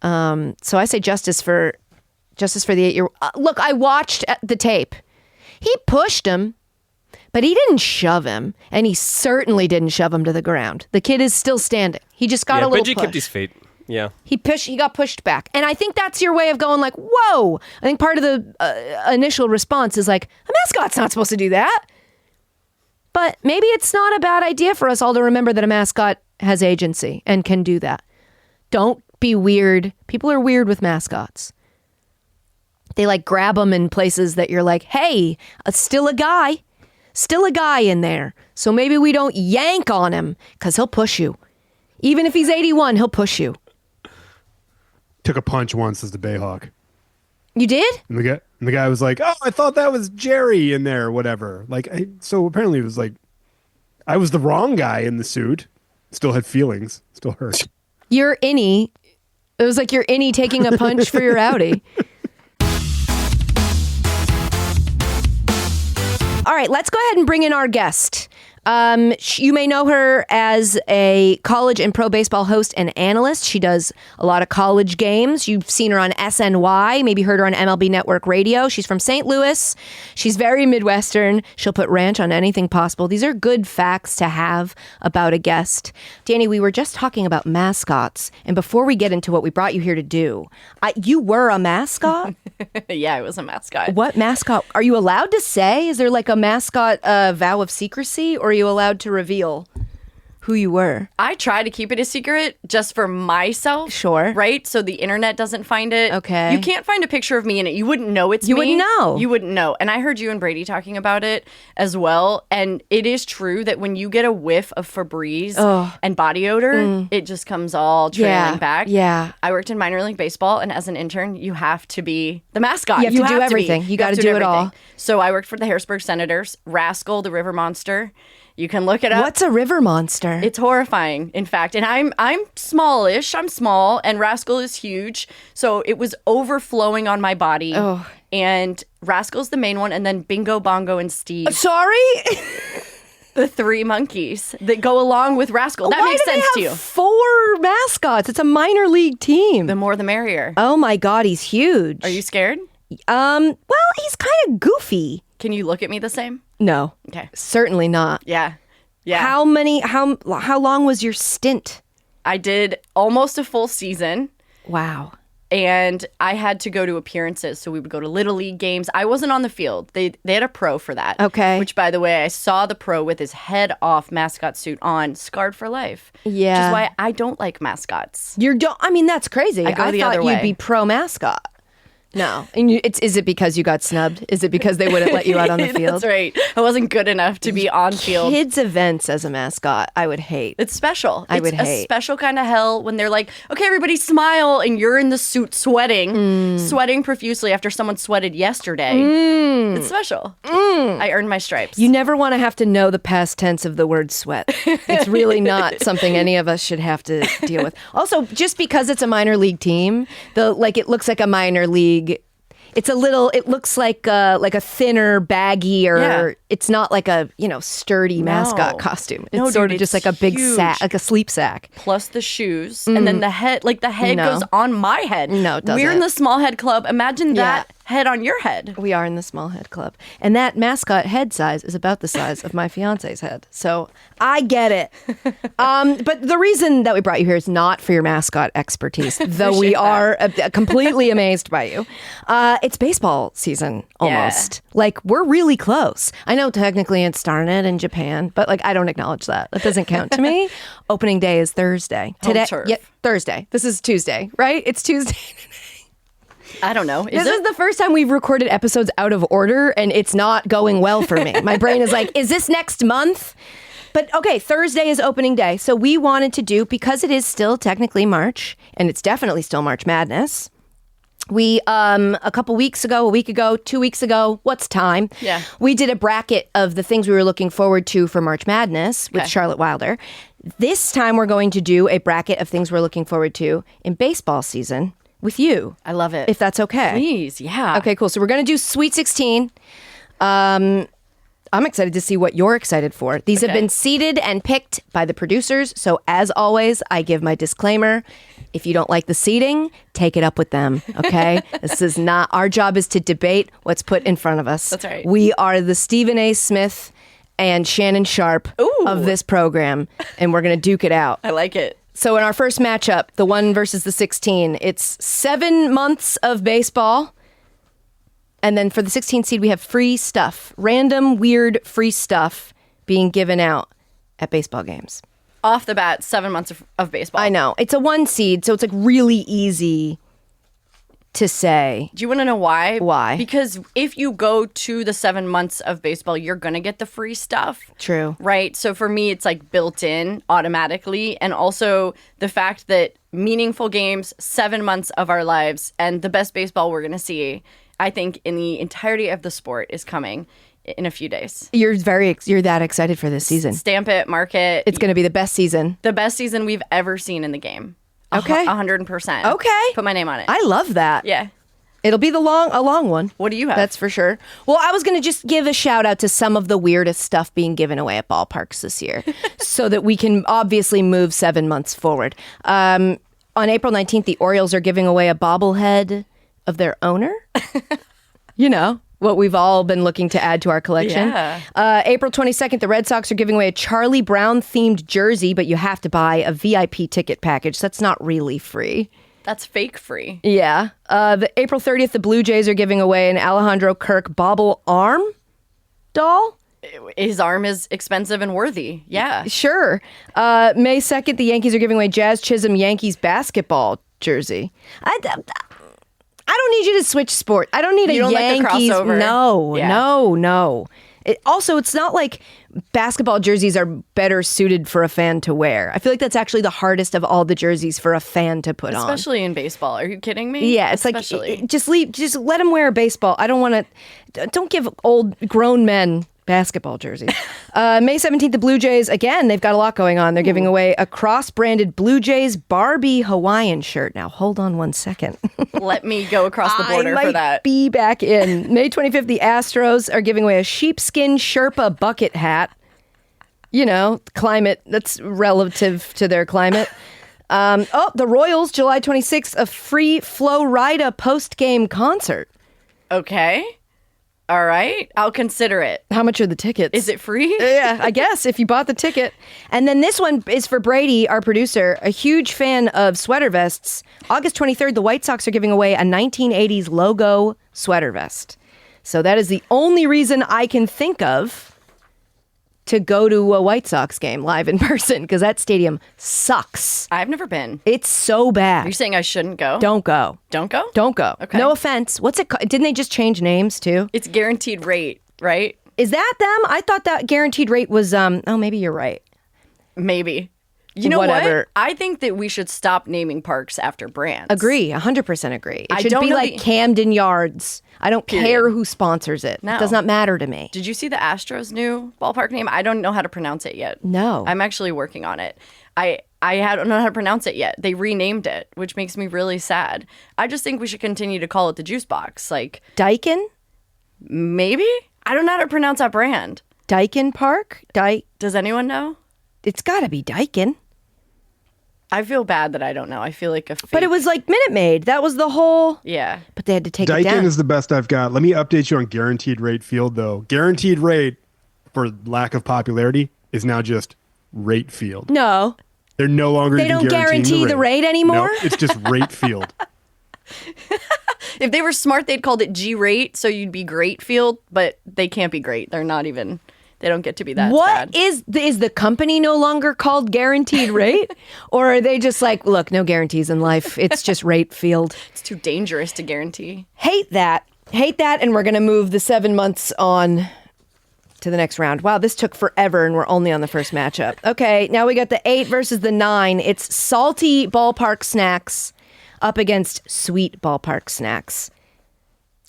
Speaker 1: So I say justice for the 8-year-old. Look, I watched the tape. He pushed him. But he didn't shove him, and he certainly didn't shove him to the ground. The kid is still standing. He just got a little
Speaker 4: Benji
Speaker 1: push.
Speaker 4: kept his feet. Yeah.
Speaker 1: He got pushed back. And I think that's your way of going like, whoa. I think part of the initial response is like, a mascot's not supposed to do that. But maybe it's not a bad idea for us all to remember that a mascot has agency and can do that. Don't be weird. People are weird with mascots. They like grab them in places that you're like, hey, still a guy. Still a guy in there. So maybe we don't yank on him because he'll push you. Even if he's 81, he'll push you.
Speaker 3: Took a punch once as the Bayhawk.
Speaker 1: You did?
Speaker 3: And the guy was like, oh, I thought that was Jerry in there or whatever. So apparently it was like, I was the wrong guy in the suit. Still had feelings. Still hurt.
Speaker 1: Your innie. It was like your innie taking a punch for your outie. All right, let's go ahead and bring in our guest. You may know her as a college and pro baseball host and analyst. She does a lot of college games. You've seen her on SNY, maybe heard her on MLB Network Radio. She's from St. Louis. She's very Midwestern. She'll put ranch on anything possible. These are good facts to have about a guest. Dani, we were just talking about mascots. And before we get into what we brought you here to do, you were a mascot?
Speaker 6: Yeah, I was a mascot.
Speaker 1: What mascot? Are you allowed to say? Is there like a mascot vow of secrecy, or are you allowed to reveal who you were?
Speaker 6: I try to keep it a secret just for myself.
Speaker 1: Sure.
Speaker 6: Right? So the internet doesn't find it.
Speaker 1: Okay.
Speaker 6: You can't find a picture of me in it. You wouldn't know it's me.
Speaker 1: You wouldn't know.
Speaker 6: You wouldn't know. And I heard you and Brady talking about it as well. And it is true that when you get a whiff of Febreze and body odor, it just comes all trailing back.
Speaker 1: Yeah.
Speaker 6: I worked in minor league baseball, and as an intern, you have to be the mascot.
Speaker 1: You have to do everything. You got to do it all.
Speaker 6: So I worked for the Harrisburg Senators, Rascal, the river monster. You can look it up.
Speaker 1: What's a river monster?
Speaker 6: It's horrifying, in fact. And I'm smallish. I'm small, and Rascal is huge. So it was overflowing on my body.
Speaker 1: Oh.
Speaker 6: And Rascal's the main one, and then Bingo, Bongo, and Steve.
Speaker 1: Sorry?
Speaker 6: The 3 monkeys that go along with Rascal. That makes sense to
Speaker 1: Why do
Speaker 6: you.
Speaker 1: they have 4 mascots? It's a minor league team.
Speaker 6: The more the merrier.
Speaker 1: Oh my God, he's huge.
Speaker 6: Are you scared?
Speaker 1: Well, he's kind of goofy.
Speaker 6: Can you look at me the same?
Speaker 1: No.
Speaker 6: Okay.
Speaker 1: Certainly not.
Speaker 6: Yeah. Yeah.
Speaker 1: How long was your stint?
Speaker 6: I did almost a full season.
Speaker 1: Wow.
Speaker 6: And I had to go to appearances. So we would go to Little League games. I wasn't on the field. They had a pro for that.
Speaker 1: Okay.
Speaker 6: Which, by the way, I saw the pro with his head off mascot suit on, scarred for life.
Speaker 1: Yeah.
Speaker 6: Which is why I don't like mascots.
Speaker 1: I mean, that's crazy.
Speaker 6: I go the
Speaker 1: thought
Speaker 6: other
Speaker 1: you'd
Speaker 6: way.
Speaker 1: be pro mascot. No. And is it because you got snubbed? Is it because they wouldn't let you out on the field?
Speaker 6: That's right. I wasn't good enough to be on field.
Speaker 1: Kids' events as a mascot, I would hate.
Speaker 6: It's special.
Speaker 1: I would
Speaker 6: It's
Speaker 1: hate.
Speaker 6: a special kind of hell when they're like, okay, everybody smile, and you're in the suit sweating profusely after someone sweated yesterday. It's special. I earned my stripes.
Speaker 1: You never want to have to know the past tense of the word sweat. It's really not something any of us should have to deal with. Also, just because it's a minor league team, it looks like a minor league. It looks like a thinner, baggier. It's not like a sturdy mascot costume. It's sort of just like a big sack, like a sleep sack.
Speaker 6: Plus the shoes, and then the head. Like the head goes on my head.
Speaker 1: No, it doesn't.
Speaker 6: We're in the small head club. Imagine that head on your head.
Speaker 1: We are in the small head club, and that mascot head size is about the size of my fiance's head. So I get it. But the reason that we brought you here is not for your mascot expertise, though we are completely amazed by you. It's baseball season almost.
Speaker 6: Yeah.
Speaker 1: Like we're really close. I know technically it started in Japan, but I don't acknowledge that. That doesn't count to me. Opening day is Thursday.
Speaker 6: Home turf.
Speaker 1: Yeah, Thursday. This is Tuesday, right? It's Tuesday.
Speaker 6: I don't know.
Speaker 1: This is the first time we've recorded episodes out of order, and it's not going well for me. My brain is like, is this next month? But okay, Thursday is opening day. So we wanted to do, because it is still technically March, and it's definitely still March Madness. We, a week ago, 2 weeks ago, what's time?
Speaker 6: Yeah.
Speaker 1: We did a bracket of the things we were looking forward to for March Madness with Charlotte Wilder. This time we're going to do a bracket of things we're looking forward to in baseball season with you.
Speaker 6: I love it.
Speaker 1: If that's okay.
Speaker 6: Please, yeah.
Speaker 1: Okay, cool. So we're going to do Sweet 16. I'm excited to see what you're excited for. These have been seeded and picked by the producers. So as always, I give my disclaimer. If you don't like the seating, take it up with them, okay? This is not, our job is to debate what's put in front of us.
Speaker 6: That's right.
Speaker 1: We are the Stephen A. Smith and Shannon Sharp of this program, and we're going to duke it out.
Speaker 6: I like it.
Speaker 1: So in our first matchup, the 1 versus the 16, it's 7 months of baseball. And then for the 16 seed, we have free stuff, random, weird, free stuff being given out at baseball games.
Speaker 6: Off the bat, 7 months of baseball.
Speaker 1: I know. It's a 1 seed, so it's really easy to say.
Speaker 6: Do you want to know why?
Speaker 1: Why?
Speaker 6: Because if you go to the 7 months of baseball, you're going to get the free stuff.
Speaker 1: True.
Speaker 6: Right? So for me, it's built in automatically. And also the fact that meaningful games, 7 months of our lives, and the best baseball we're going to see, I think, in the entirety of the sport is coming in a few days.
Speaker 1: You're that excited for this season.
Speaker 6: Stamp it, mark it.
Speaker 1: It's going to be the best season.
Speaker 6: The best season we've ever seen in the game.
Speaker 1: Okay.
Speaker 6: 100%.
Speaker 1: Okay.
Speaker 6: Put my name on it.
Speaker 1: I love that.
Speaker 6: Yeah.
Speaker 1: It'll be a long one.
Speaker 6: What do you have?
Speaker 1: That's for sure. Well, I was going to just give a shout out to some of the weirdest stuff being given away at ballparks this year so that we can obviously move 7 months forward. On April 19th, the Orioles are giving away a bobblehead of their owner. You know, what we've all been looking to add to our collection.
Speaker 6: Yeah.
Speaker 1: April 22nd, the Red Sox are giving away a Charlie Brown themed jersey, but you have to buy a VIP ticket package. That's not really free.
Speaker 6: That's fake free.
Speaker 1: Yeah. The April 30th, the Blue Jays are giving away an Alejandro Kirk bobble arm doll.
Speaker 6: His arm is expensive and worthy. Yeah.
Speaker 1: Sure. May 2nd, the Yankees are giving away Jazz Chisholm Yankees basketball jersey. I don't need you to switch sport. I don't need
Speaker 6: You
Speaker 1: a
Speaker 6: don't like the
Speaker 1: Yankees.
Speaker 6: crossover?
Speaker 1: No,
Speaker 6: Yeah.
Speaker 1: no. Also, it's not like basketball jerseys are better suited for a fan to wear. I feel like that's actually the hardest of all the jerseys for a fan to put on.
Speaker 6: Especially in baseball. Are you kidding me?
Speaker 1: Yeah, it's
Speaker 6: Especially.
Speaker 1: like just let them wear a baseball. I don't want to. Don't give old grown men basketball jerseys. May 17th, the Blue Jays, again, they've got a lot going on. They're giving away a cross-branded Blue Jays Barbie Hawaiian shirt. Now, hold on 1 second.
Speaker 6: Let me go across the border
Speaker 1: I might
Speaker 6: for that.
Speaker 1: be back in. May 25th, the Astros are giving away a sheepskin Sherpa bucket hat. You know, climate, that's relative to their climate. The Royals, July 26th, a free Flo Rida post-game concert.
Speaker 6: Okay. All right. I'll consider it.
Speaker 1: How much are the tickets?
Speaker 6: Is it free?
Speaker 1: Yeah, I guess, if you bought the ticket. And then this one is for Brady, our producer, a huge fan of sweater vests. August 23rd, the White Sox are giving away a 1980s logo sweater vest. So that is the only reason I can think of to go to a White Sox game live in person because that stadium sucks.
Speaker 6: I've never been.
Speaker 1: It's so bad.
Speaker 6: You're saying I shouldn't go?
Speaker 1: Don't go.
Speaker 6: Don't go?
Speaker 1: Don't go.
Speaker 6: Okay.
Speaker 1: No offense. What's it called? Didn't they just change names too?
Speaker 6: It's guaranteed rate, right?
Speaker 1: Is that them? I thought that guaranteed rate was, oh, maybe you're right.
Speaker 6: Maybe. You know
Speaker 1: Whatever.
Speaker 6: what? I think that we should stop naming parks after brands.
Speaker 1: Agree. 100% agree. It
Speaker 6: I
Speaker 1: should
Speaker 6: don't
Speaker 1: be
Speaker 6: know
Speaker 1: like
Speaker 6: the-
Speaker 1: Camden Yards. I don't
Speaker 6: Period.
Speaker 1: care who sponsors it.
Speaker 6: No.
Speaker 1: It does not matter to me.
Speaker 6: Did you see the Astros' new ballpark name? I don't know how to pronounce it yet.
Speaker 1: No.
Speaker 6: I'm actually working on it. I don't know how to pronounce it yet. They renamed it, which makes me really sad. I just think we should continue to call it the Juice Box. Like,
Speaker 1: Daikin?
Speaker 6: maybe? I don't know how to pronounce that brand.
Speaker 1: Daikin Park?
Speaker 6: Does anyone know?
Speaker 1: It's got to be Daikin.
Speaker 6: I feel bad that I don't know. I feel like a fake.
Speaker 1: But it was like Minute Maid. That was the whole.
Speaker 6: Yeah.
Speaker 1: But they had to take it
Speaker 3: Daikin
Speaker 1: down.
Speaker 3: is the best I've got. Let me update you on guaranteed rate field, though. Guaranteed rate, for lack of popularity, is now just rate field.
Speaker 1: No.
Speaker 3: They're no longer
Speaker 1: They
Speaker 3: even
Speaker 1: don't guarantee the rate anymore?
Speaker 3: Nope, it's just rate field.
Speaker 6: If they were smart, they'd called it G-rate, so you'd be great field, but they can't be great. They're not even, they don't get to be that
Speaker 1: What
Speaker 6: bad.
Speaker 1: is the company no longer called Guaranteed Rate? Or are they just like, look, no guarantees in life. It's just rate field.
Speaker 6: It's too dangerous to guarantee.
Speaker 1: Hate that. And we're going to move the 7 months on to the next round. Wow, this took forever and we're only on the first matchup. Okay, now we got the 8 versus the 9. It's salty ballpark snacks up against sweet ballpark snacks.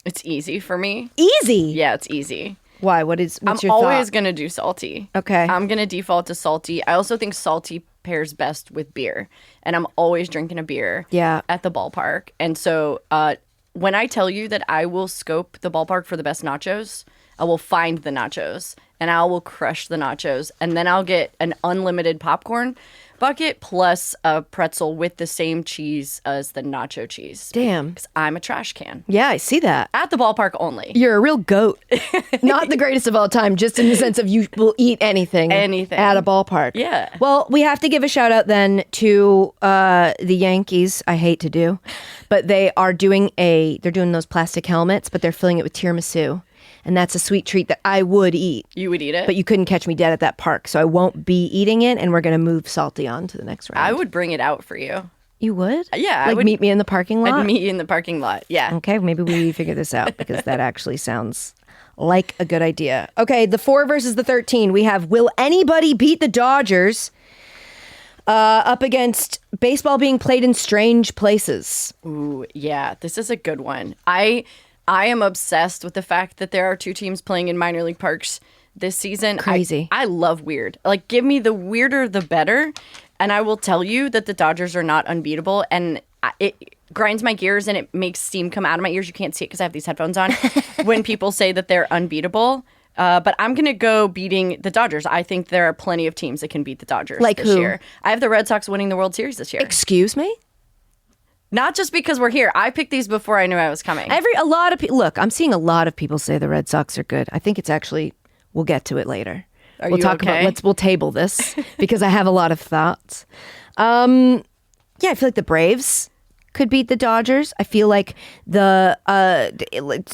Speaker 6: It's easy for me.
Speaker 1: Easy.
Speaker 6: Yeah, it's easy.
Speaker 1: Why? What's
Speaker 6: I'm
Speaker 1: your
Speaker 6: always
Speaker 1: thought?
Speaker 6: going to do salty.
Speaker 1: Okay.
Speaker 6: I'm going to default to salty. I also think salty pairs best with beer. And I'm always drinking a beer
Speaker 1: Yeah.
Speaker 6: at the ballpark. And so when I tell you that I will scope the ballpark for the best nachos, I will find the nachos and I will crush the nachos. And then I'll get an unlimited popcorn bucket plus a pretzel with the same cheese as the nacho cheese.
Speaker 1: Damn.
Speaker 6: Because I'm a trash can.
Speaker 1: Yeah, I see that.
Speaker 6: At the ballpark only.
Speaker 1: You're a real goat. Not the greatest of all time, just in the sense of you will eat anything.
Speaker 6: Anything.
Speaker 1: At a ballpark.
Speaker 6: Yeah.
Speaker 1: Well, we have to give a shout out then to the Yankees. I hate to do, but they're doing those plastic helmets, but they're filling it with tiramisu. And that's a sweet treat that I would eat.
Speaker 6: You would eat it?
Speaker 1: But you couldn't catch me dead at that park, so I won't be eating it, and we're going to move salty on to the next round.
Speaker 6: I would bring it out for you.
Speaker 1: You would?
Speaker 6: Yeah, I
Speaker 1: Like
Speaker 6: would-
Speaker 1: meet me in the parking lot?
Speaker 6: I'd meet you in the parking lot. Yeah.
Speaker 1: Okay, maybe we figure this out because that actually sounds like a good idea. Okay, the 4 versus the 13. We have Will Anybody Beat the Dodgers up against baseball being played in strange places.
Speaker 6: Ooh, yeah. This is a good one. I am obsessed with the fact that there are 2 teams playing in minor league parks this season.
Speaker 1: Crazy.
Speaker 6: I love weird. Like, give me the weirder, the better. And I will tell you that the Dodgers are not unbeatable. And it grinds my gears and it makes steam come out of my ears. You can't see it because I have these headphones on when people say that they're unbeatable. But I'm going to go beating the Dodgers. I think there are plenty of teams that can beat the Dodgers
Speaker 1: Like
Speaker 6: this
Speaker 1: who?
Speaker 6: year. I have the Red Sox winning the World Series this year.
Speaker 1: Excuse me?
Speaker 6: Not just because we're here. I picked these before I knew I was coming.
Speaker 1: A lot of people, look, I'm seeing a lot of people say the Red Sox are good. I think it's actually, we'll get to it later. We'll
Speaker 6: you
Speaker 1: talk
Speaker 6: okay?
Speaker 1: we'll table this because I have a lot of thoughts. Yeah, I feel like the Braves could beat the Dodgers. I feel like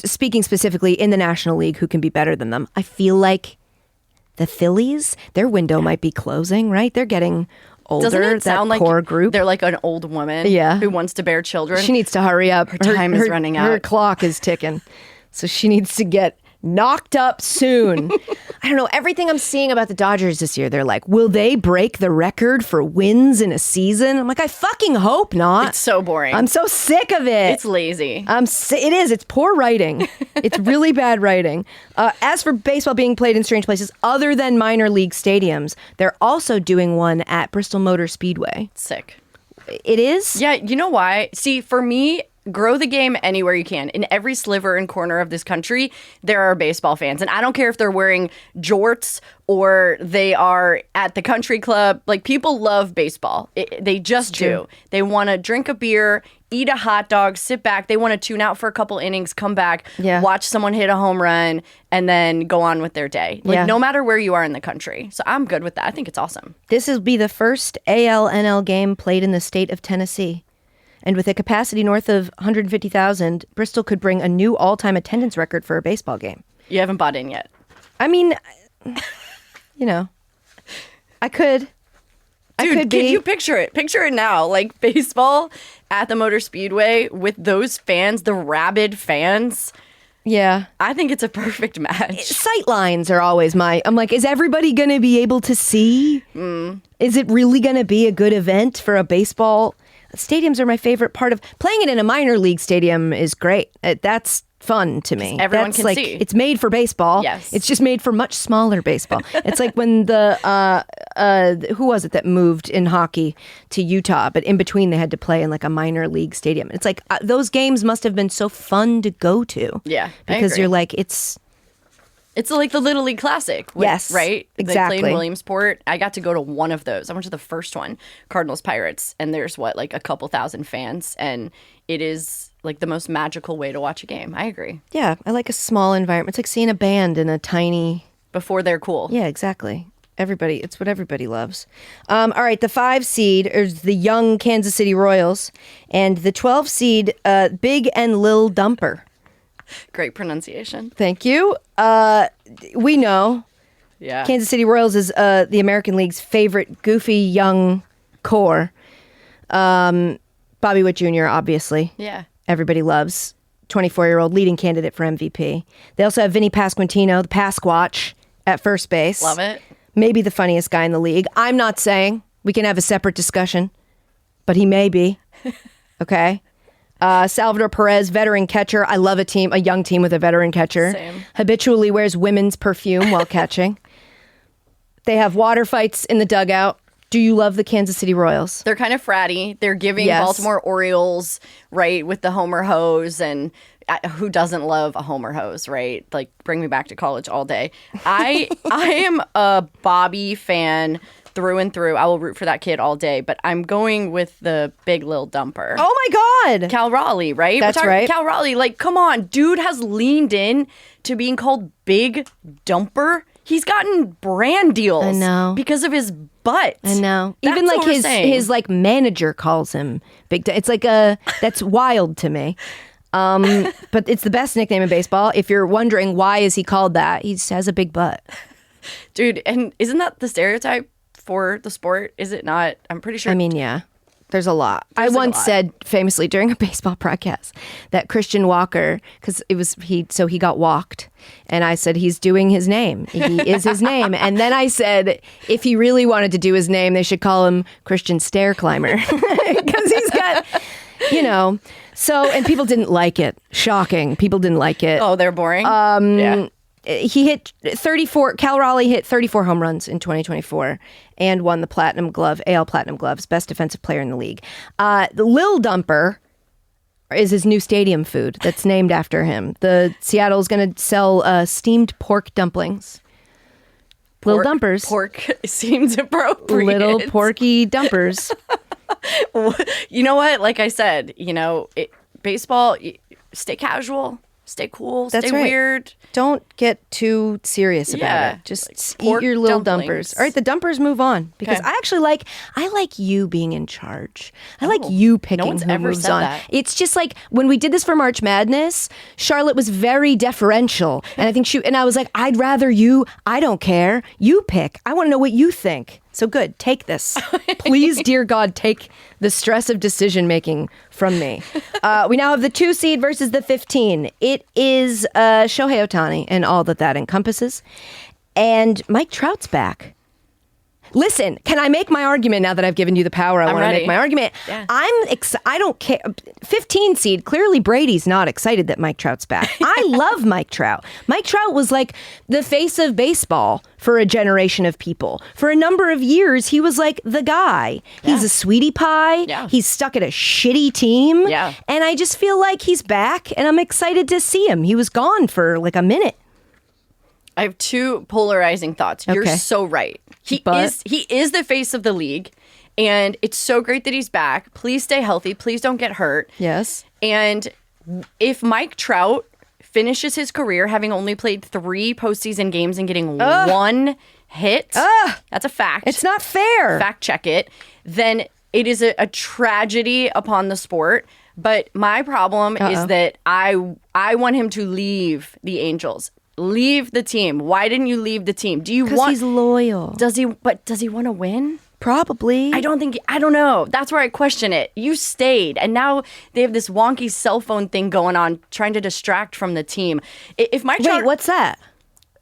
Speaker 1: speaking specifically in the National League, who can be better than them? I feel like the Phillies, their window might be closing, right? They're getting older.
Speaker 6: Doesn't it sound
Speaker 1: that
Speaker 6: like
Speaker 1: core group.
Speaker 6: they're like an old woman
Speaker 1: Yeah.
Speaker 6: who wants to bear children?
Speaker 1: She needs to hurry up. Her
Speaker 6: time is running
Speaker 1: Her
Speaker 6: out.
Speaker 1: clock is ticking. So she needs to get knocked up soon. I don't know. Everything I'm seeing about the Dodgers this year, they're like, will they break the record for wins in a season? I'm like, I fucking hope not.
Speaker 6: It's so boring.
Speaker 1: I'm so sick of it.
Speaker 6: It's lazy.
Speaker 1: It is. It's poor writing. It's really bad writing. As for baseball being played in strange places, other than minor league stadiums, they're also doing one at Bristol Motor Speedway.
Speaker 6: Sick.
Speaker 1: It is?
Speaker 6: Yeah, you know why? See, for me, grow the game anywhere you can. In every sliver and corner of this country, there are baseball fans. And I don't care if they're wearing jorts or they are at the country club. Like, people love baseball. They just do. They want to drink a beer, eat a hot dog, sit back. They want to tune out for a couple innings, come back, watch someone hit a home run, and then go on with their day. Like, no matter where you are in the country. So I'm good with that. I think it's awesome.
Speaker 1: This will be the first AL-NL game played in the state of Tennessee. And with a capacity north of 150,000, Bristol could bring a new all-time attendance record for a baseball game.
Speaker 6: You haven't bought in yet.
Speaker 1: I mean, I could.
Speaker 6: Dude, can you picture it? Picture it now. Like baseball at the Motor Speedway with those fans, the rabid fans.
Speaker 1: Yeah.
Speaker 6: I think it's a perfect match.
Speaker 1: Sight lines are always I'm like, is everybody going to be able to see? Is it really going to be a good event for a baseball? Stadiums are my favorite part of playing it in a minor league stadium is great. That's fun to me.
Speaker 6: Everyone can see.
Speaker 1: It's made for baseball.
Speaker 6: Yes.
Speaker 1: It's just made for much smaller baseball. It's like when the who was it that moved in hockey to Utah, but in between they had to play in like a minor league stadium. It's like those games must have been so fun to go to.
Speaker 6: Yeah,
Speaker 1: because you're like it's
Speaker 6: like the Little League Classic.
Speaker 1: Yes,
Speaker 6: right?
Speaker 1: Exactly.
Speaker 6: They played in Williamsport. I got to go to one of those. I went to the first one, Cardinals Pirates, and there's like a couple thousand fans, and it is like the most magical way to watch a game. I agree.
Speaker 1: Yeah, I like a small environment. It's like seeing a band in a tiny...
Speaker 6: Before they're cool.
Speaker 1: Yeah, exactly. It's what everybody loves. All right, the 5 seed is the young Kansas City Royals, and the 12 seed, Big and Lil Dumper.
Speaker 6: Great pronunciation.
Speaker 1: Thank you. We know.
Speaker 6: Yeah.
Speaker 1: Kansas City Royals is the American League's favorite goofy young core. Bobby Witt Jr., obviously.
Speaker 6: Yeah.
Speaker 1: Everybody loves. 24-year-old leading candidate for MVP. They also have Vinny Pasquantino, the Pasquatch, at first base.
Speaker 6: Love it.
Speaker 1: Maybe the funniest guy in the league. I'm not saying. We can have a separate discussion. But he may be. Okay? Salvador Perez, veteran catcher. I love a young team with a veteran catcher.
Speaker 6: Same.
Speaker 1: Habitually wears women's perfume while catching. They have water fights in the dugout. Do you love the Kansas City Royals?
Speaker 6: They're kind of fratty. They're giving Baltimore Orioles, right, with the Homer hose, and who doesn't love a Homer hose, right? Like, bring me back to college all day. I am a Bobby fan through and through. I will root for that kid all day, but I'm going with the Big Lil Dumper.
Speaker 1: Oh my God.
Speaker 6: Cal Raleigh, right?
Speaker 1: That's right.
Speaker 6: Cal Raleigh, like, come on. Dude has leaned in to being called Big Dumper. He's gotten brand deals.
Speaker 1: I know.
Speaker 6: Because of his butt.
Speaker 1: I know.
Speaker 6: That's
Speaker 1: Even like
Speaker 6: what we're
Speaker 1: his
Speaker 6: saying.
Speaker 1: like manager calls him Big. It's like that's wild to me. But it's the best nickname in baseball. If you're wondering why is he called that, he just has a big butt.
Speaker 6: Dude, and isn't that the stereotype for the sport? Is it not? I'm pretty sure.
Speaker 1: I mean, yeah. There's a lot. I once said famously during a baseball broadcast that Christian Walker, because he got walked, and I said he's doing his name. He is his name, and then I said if he really wanted to do his name, they should call him Christian Stair Climber, because he's got, So and people didn't like it. Shocking, people didn't like it.
Speaker 6: Oh, they're boring. Yeah.
Speaker 1: He hit 34. Cal Raleigh hit 34 home runs in 2024 and won the Platinum Glove, AL Platinum Gloves, best defensive player in the league. The Lil Dumper is his new stadium food that's named after him. The Seattle's going to sell steamed pork dumplings. Lil Dumpers.
Speaker 6: Pork seems appropriate.
Speaker 1: Little porky dumpers.
Speaker 6: You know what? Like I said, baseball, stay casual. Stay cool.
Speaker 1: That's
Speaker 6: stay
Speaker 1: right.
Speaker 6: weird.
Speaker 1: Don't get too serious about
Speaker 6: Yeah.
Speaker 1: it. Just
Speaker 6: Like
Speaker 1: eat your little
Speaker 6: dumplings.
Speaker 1: dumpers. All right, the dumpers move on because
Speaker 6: Okay.
Speaker 1: I actually like you being in charge. I like you picking
Speaker 6: one's
Speaker 1: who
Speaker 6: ever
Speaker 1: moves
Speaker 6: said
Speaker 1: on.
Speaker 6: that.
Speaker 1: It's just like when we did this for March Madness, Charlotte was very deferential, and I think I was like, I'd rather you. I don't care. You pick. I want to know what you think. So good. Take this. Please, dear God, take the stress of decision making from me. We now have the 2 seed versus the 15. It is Shohei Ohtani and all that encompasses. And Mike Trout's back. Listen, can I make my argument now that I've given you the power? I want to make my argument.
Speaker 6: Yeah.
Speaker 1: I don't care. 15 seed. Clearly, Brady's not excited that Mike Trout's back. I love Mike Trout. Mike Trout was like the face of baseball for a generation of people. For a number of years, he was like the guy. He's a sweetie pie.
Speaker 6: Yeah.
Speaker 1: He's stuck at a shitty team.
Speaker 6: Yeah.
Speaker 1: And I just feel like he's back, and I'm excited to see him. He was gone for like a minute.
Speaker 6: I have 2 polarizing thoughts. You're
Speaker 1: Okay.
Speaker 6: so right. He
Speaker 1: But-
Speaker 6: is the face of the league, and it's so great that he's back. Please stay healthy. Please don't get hurt.
Speaker 1: Yes.
Speaker 6: And if Mike Trout finishes his career having only played 3 postseason games and getting 1 hit, that's a fact.
Speaker 1: It's not fair.
Speaker 6: Fact check it. Then it is a tragedy upon the sport. But my problem is that I want him to leave the Angels. leave the team. Why didn't you leave the team? Do you want?
Speaker 1: Because he's loyal.
Speaker 6: Does he want to win?
Speaker 1: Probably.
Speaker 6: I don't know. That's where I question it. You stayed, and now they have this wonky cell phone thing going on, trying to distract from the team. If Mike Trout,
Speaker 1: what's that?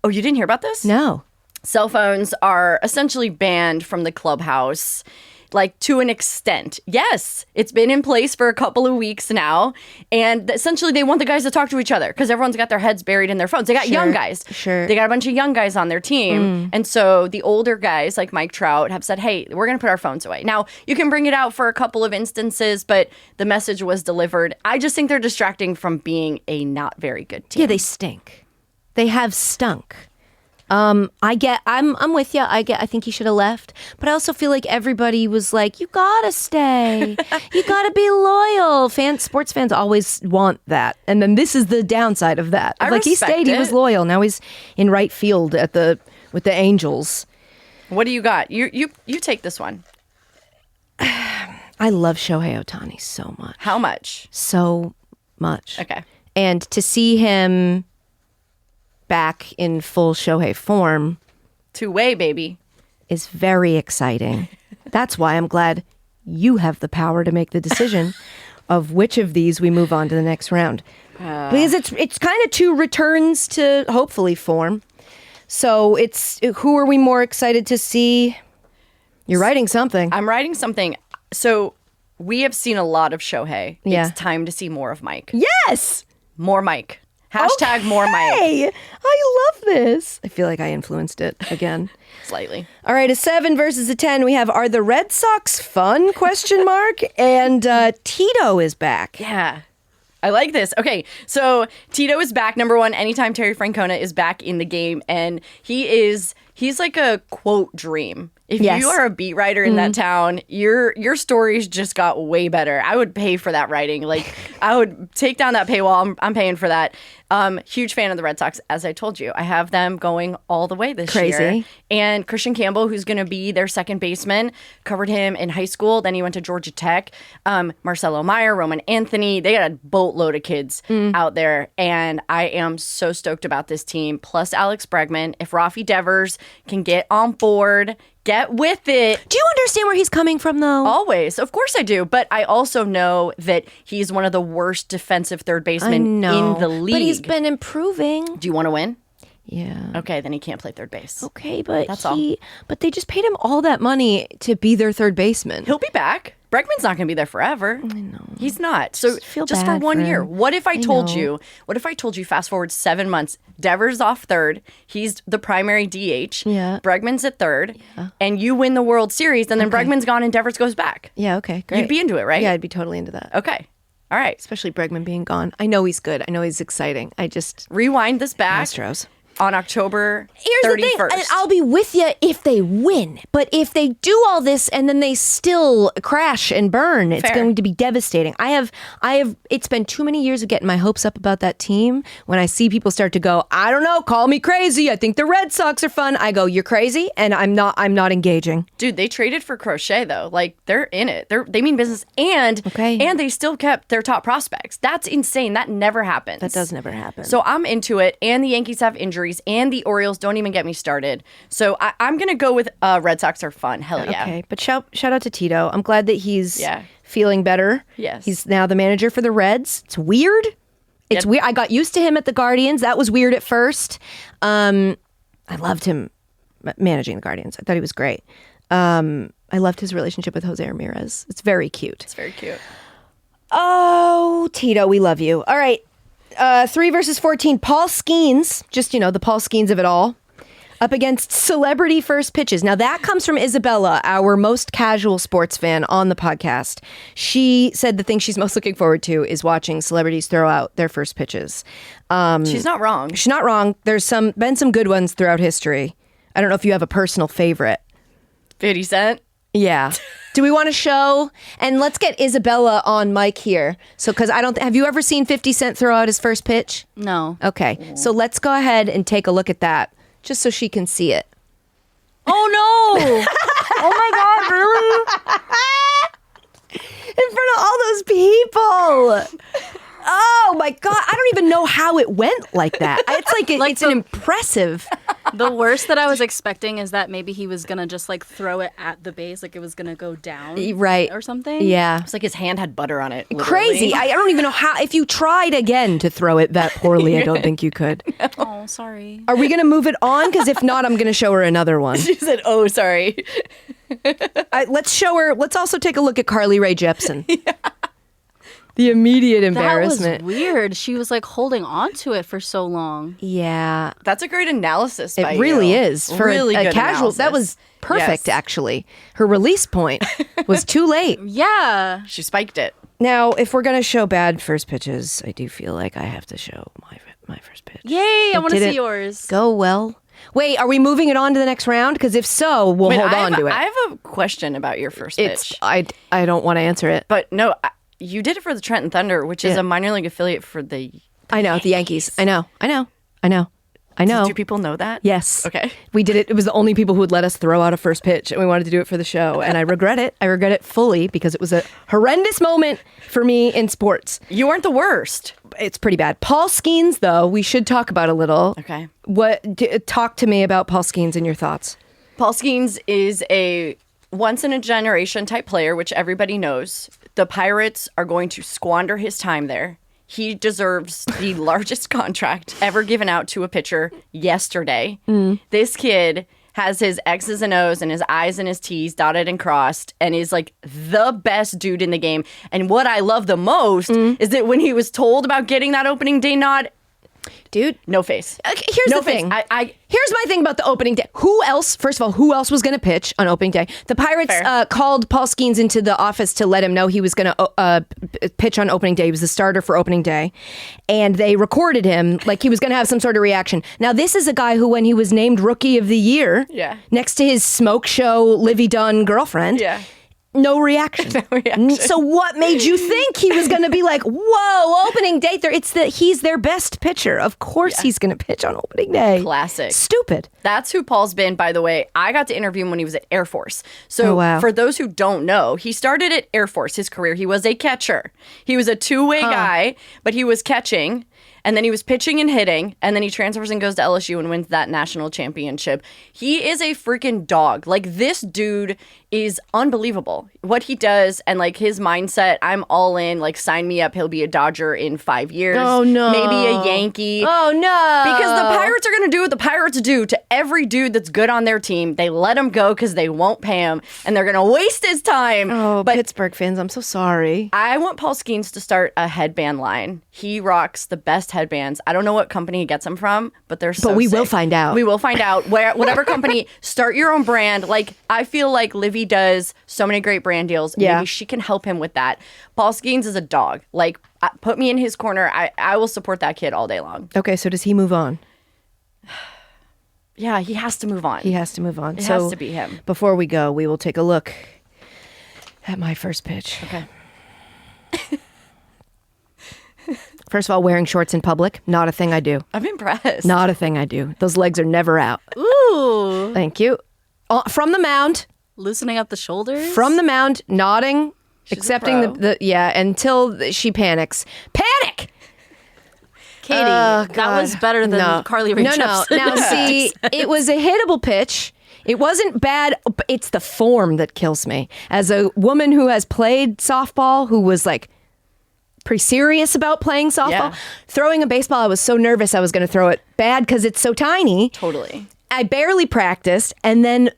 Speaker 6: Oh, you didn't hear about this?
Speaker 1: No.
Speaker 6: Cell phones are essentially banned from the clubhouse, like to an extent. Yes, it's been in place for a couple of weeks now, and essentially they want the guys to talk to each other because everyone's got their heads buried in their phones. They got young guys.
Speaker 1: Sure.
Speaker 6: They got a bunch of young guys on their team, and so the older guys like Mike Trout have said, hey, we're going to put our phones away. Now, you can bring it out for a couple of instances, but the message was delivered. I just think they're distracting from being a not very good team.
Speaker 1: Yeah, they stink. They have stunk. I'm with you. I think he should have left. But I also feel like everybody was like, you gotta stay. You gotta be loyal. Sports fans always want that. And then this is the downside of that. He stayed, he was loyal. Now he's in right field with the Angels.
Speaker 6: What do you got? You take this one.
Speaker 1: I love Shohei Ohtani so much.
Speaker 6: How much?
Speaker 1: So much.
Speaker 6: Okay.
Speaker 1: And to see him back in full Shohei form,
Speaker 6: two-way, baby,
Speaker 1: is very exciting. That's why I'm glad you have the power to make the decision of which of these we move on to the next round. Because it's kind of two returns to hopefully form. So it's who are we more excited to see? You're writing something.
Speaker 6: I'm writing something. So we have seen a lot of Shohei.
Speaker 1: Yeah.
Speaker 6: It's time to see more of Mike.
Speaker 1: Yes!
Speaker 6: More Mike. Hashtag more Mike.
Speaker 1: Hey, I love this. I feel like I influenced it again.
Speaker 6: Slightly.
Speaker 1: All right, a 7 versus a 10. We have, are the Red Sox fun? Question mark. And Tito is back.
Speaker 6: Yeah. I like this. Okay, so Tito is back. Number one, anytime Terry Francona is back in the game, and he's like a quote dream. If you are a beat writer in that town, your stories just got way better. I would pay for that writing. Like, I would take down that paywall. I'm paying for that. Huge fan of the Red Sox. As I told you, I have them going all the way this year. And Christian Campbell, who's going to be their second baseman, covered him in high school. Then he went to Georgia Tech. Marcelo Meyer, Roman Anthony. They got a boatload of kids out there. And I am so stoked about this team. Plus Alex Bregman. If Rafi Devers can get on board, get with it.
Speaker 1: Do you understand where he's coming from, though?
Speaker 6: Always. Of course I do. But I also know that he's one of the worst defensive third basemen in the league.
Speaker 1: But he's been improving.
Speaker 6: Do you want to win?
Speaker 1: Yeah.
Speaker 6: Okay, then he can't play third base.
Speaker 1: Okay, but
Speaker 6: that's all.
Speaker 1: But they just paid him all that money to be their third baseman.
Speaker 6: He'll be back. Bregman's not going to be there forever. I know. He's not. So just for 1 year. What if I told you fast forward 7 months, Devers off third, he's the primary DH, Bregman's at third, and you win the World Series, and then Bregman's gone and Devers goes back.
Speaker 1: Yeah, okay, great.
Speaker 6: You'd be into it, right?
Speaker 1: Yeah, I'd be totally into that.
Speaker 6: Okay. All right.
Speaker 1: Especially Bregman being gone. I know he's good. I know he's exciting. I just...
Speaker 6: Rewind this back.
Speaker 1: Astros.
Speaker 6: On October 31st.
Speaker 1: Here's the thing, and I'll be with you if they win. But if they do all this and then they still crash and burn, it's going to be devastating. I have. It's been too many years of getting my hopes up about that team. When I see people start to go, I don't know, call me crazy. I think the Red Sox are fun. I go, you're crazy, and I'm not engaging.
Speaker 6: Dude, they traded for Crochet though. Like, they're in it. They mean business, and they still kept their top prospects. That's insane. That never happens.
Speaker 1: That does never happen.
Speaker 6: So I'm into it. And the Yankees have injuries. And the Orioles, don't even get me started. So I'm going to go with Red Sox are fun. Hell yeah.
Speaker 1: Okay, but shout out to Tito. I'm glad that he's feeling better.
Speaker 6: Yes.
Speaker 1: He's now the manager for the Reds. It's weird. It's weird. I got used to him at the Guardians. That was weird at first. I loved him managing the Guardians. I thought he was great. I loved his relationship with Jose Ramirez. It's very cute.
Speaker 6: It's very cute.
Speaker 1: Oh, Tito, we love you. All right. 3 versus 14. Paul Skenes, just, the Paul Skenes of it all, up against celebrity first pitches. Now, that comes from Isabella, our most casual sports fan on the podcast. She said the thing she's most looking forward to is watching celebrities throw out their first pitches.
Speaker 6: She's not wrong.
Speaker 1: She's not wrong. There's been some good ones throughout history. I don't know if you have a personal favorite.
Speaker 6: 50 Cent?
Speaker 1: Yeah. Do we want to show? And let's get Isabella on mic here. So, because have you ever seen 50 Cent throw out his first pitch?
Speaker 2: No.
Speaker 1: Okay. So let's go ahead and take a look at that just so she can see it.
Speaker 2: Oh, no. Oh, my God, really?
Speaker 1: In front of all those people. Oh my God. I don't even know how it went like that. It's like, it's an impressive.
Speaker 2: The worst that I was expecting is that maybe he was going to just like throw it at the base, like it was going to go down.
Speaker 1: Right.
Speaker 2: Or something.
Speaker 1: Yeah.
Speaker 6: It's like his hand had butter on it. Literally.
Speaker 1: Crazy. I don't even know how. If you tried again to throw it that poorly, I don't think you could.
Speaker 2: Oh, sorry.
Speaker 1: Are we going to move it on? Because if not, I'm going to show her another one.
Speaker 6: She said, "Oh, sorry."
Speaker 1: Let's show her. Let's also take a look at Carly Rae Jepsen. Yeah. The immediate embarrassment.
Speaker 2: That was weird. She was like holding on to it for so long.
Speaker 1: Yeah.
Speaker 6: That's a great analysis.
Speaker 1: It
Speaker 6: by
Speaker 1: really
Speaker 6: you.
Speaker 1: is. For
Speaker 6: really
Speaker 1: a
Speaker 6: good
Speaker 1: casual,
Speaker 6: analysis.
Speaker 1: that was perfect,
Speaker 6: Yes.
Speaker 1: actually. Her release point was too late.
Speaker 2: Yeah.
Speaker 6: She spiked it.
Speaker 1: Now, if we're going to show bad first pitches, I do feel like I have to show my first pitch.
Speaker 2: Yay, I want to
Speaker 1: didn't
Speaker 2: see yours.
Speaker 1: Go well. Wait, are we moving it on to the next round? Because if so, we'll hold on to it.
Speaker 6: I have a question about your first
Speaker 1: It's
Speaker 6: pitch.
Speaker 1: I don't want to answer it.
Speaker 6: But no, you did it for the Trenton Thunder, which is a minor league affiliate for the.
Speaker 1: I know, the Yankees. I know.
Speaker 6: Do people know that?
Speaker 1: Yes.
Speaker 6: Okay.
Speaker 1: We did it. It was the only people who would let us throw out a first pitch, and we wanted to do it for the show. And I regret it. I regret it fully because it was a horrendous moment for me in sports.
Speaker 6: You weren't the worst.
Speaker 1: It's pretty bad. Paul Skenes, though, we should talk about a little.
Speaker 6: Okay.
Speaker 1: Talk to me about Paul Skenes and your thoughts.
Speaker 6: Paul Skenes is a once in a generation type player, which everybody knows. The Pirates are going to squander his time there. He deserves the largest contract ever given out to a pitcher yesterday. This kid has his X's and O's and his I's and his T's dotted and crossed and is like the best dude in the game. And what I love the most is that when he was told about getting that opening day nod,
Speaker 1: Dude.
Speaker 6: no face.
Speaker 1: Here's
Speaker 6: No
Speaker 1: the thing.
Speaker 6: face.
Speaker 1: Here's my thing about the opening day. Who else, first of all, who else was going to pitch on opening day? The Pirates called Paul Skenes into the office to let him know he was going to pitch on opening day. He was the starter for opening day. And they recorded him like he was going to have some sort of reaction. Now, this is a guy who, when he was named Rookie of the Year, next to his smoke show, Livy Dunn girlfriend, no reaction. So what made you think he was going to be like, whoa, opening day? He's their best pitcher. Of course he's going to pitch on opening day.
Speaker 6: Classic.
Speaker 1: Stupid.
Speaker 6: That's who Paul's been, by the way. I got to interview him when he was at Air Force. So for those who don't know, he started at Air Force, his career. He was a catcher. He was a two-way guy, but he was catching. And then he was pitching and hitting, and then he transfers and goes to LSU and wins that national championship. He is a freaking dog. Like, this dude is unbelievable. What he does and, like, his mindset, I'm all in. Like, sign me up. He'll be a Dodger in 5 years.
Speaker 1: Oh, no.
Speaker 6: Maybe a Yankee.
Speaker 1: Oh, no.
Speaker 6: Because the Pirates are going to do what the Pirates do to every dude that's good on their team. They let him go because they won't pay him, and they're going to waste his time.
Speaker 1: Oh,
Speaker 6: but
Speaker 1: Pittsburgh fans, I'm so sorry.
Speaker 6: I want Paul Skenes to start a headband line. He rocks the best headbands. I don't know what company he gets them from, but they're so
Speaker 1: But we will
Speaker 6: sick.
Speaker 1: find out.
Speaker 6: We will find out. Whatever company, start your own brand. Like, I feel like Livy does so many great brand deals.
Speaker 1: Yeah.
Speaker 6: Maybe she can help him with that. Paul Skenes is a dog. Like, put me in his corner. I will support that kid all day long.
Speaker 1: Okay, so does he move on?
Speaker 6: Yeah, he has to move on.
Speaker 1: He has to move on.
Speaker 6: It has to be him.
Speaker 1: Before we go, we will take a look at my first pitch.
Speaker 6: Okay.
Speaker 1: First of all, wearing shorts in public, not a thing I do.
Speaker 6: I'm impressed.
Speaker 1: Not a thing I do. Those legs are never out.
Speaker 2: Ooh.
Speaker 1: Thank you. From the mound.
Speaker 2: Loosening up the shoulders.
Speaker 1: From the mound, nodding, accepting
Speaker 6: pro.
Speaker 1: until she panics. Panic!
Speaker 2: Katie,
Speaker 1: Oh,
Speaker 2: that
Speaker 1: God.
Speaker 2: was better than Carly Rae
Speaker 1: No.
Speaker 2: Jepsen.
Speaker 1: Now, see, it was a hittable pitch. It wasn't bad. It's the form that kills me. As a woman who has played softball, who was like pretty serious about playing softball, throwing a baseball, I was so nervous I was going to throw it bad because it's so tiny.
Speaker 6: Totally.
Speaker 1: I barely practiced, and then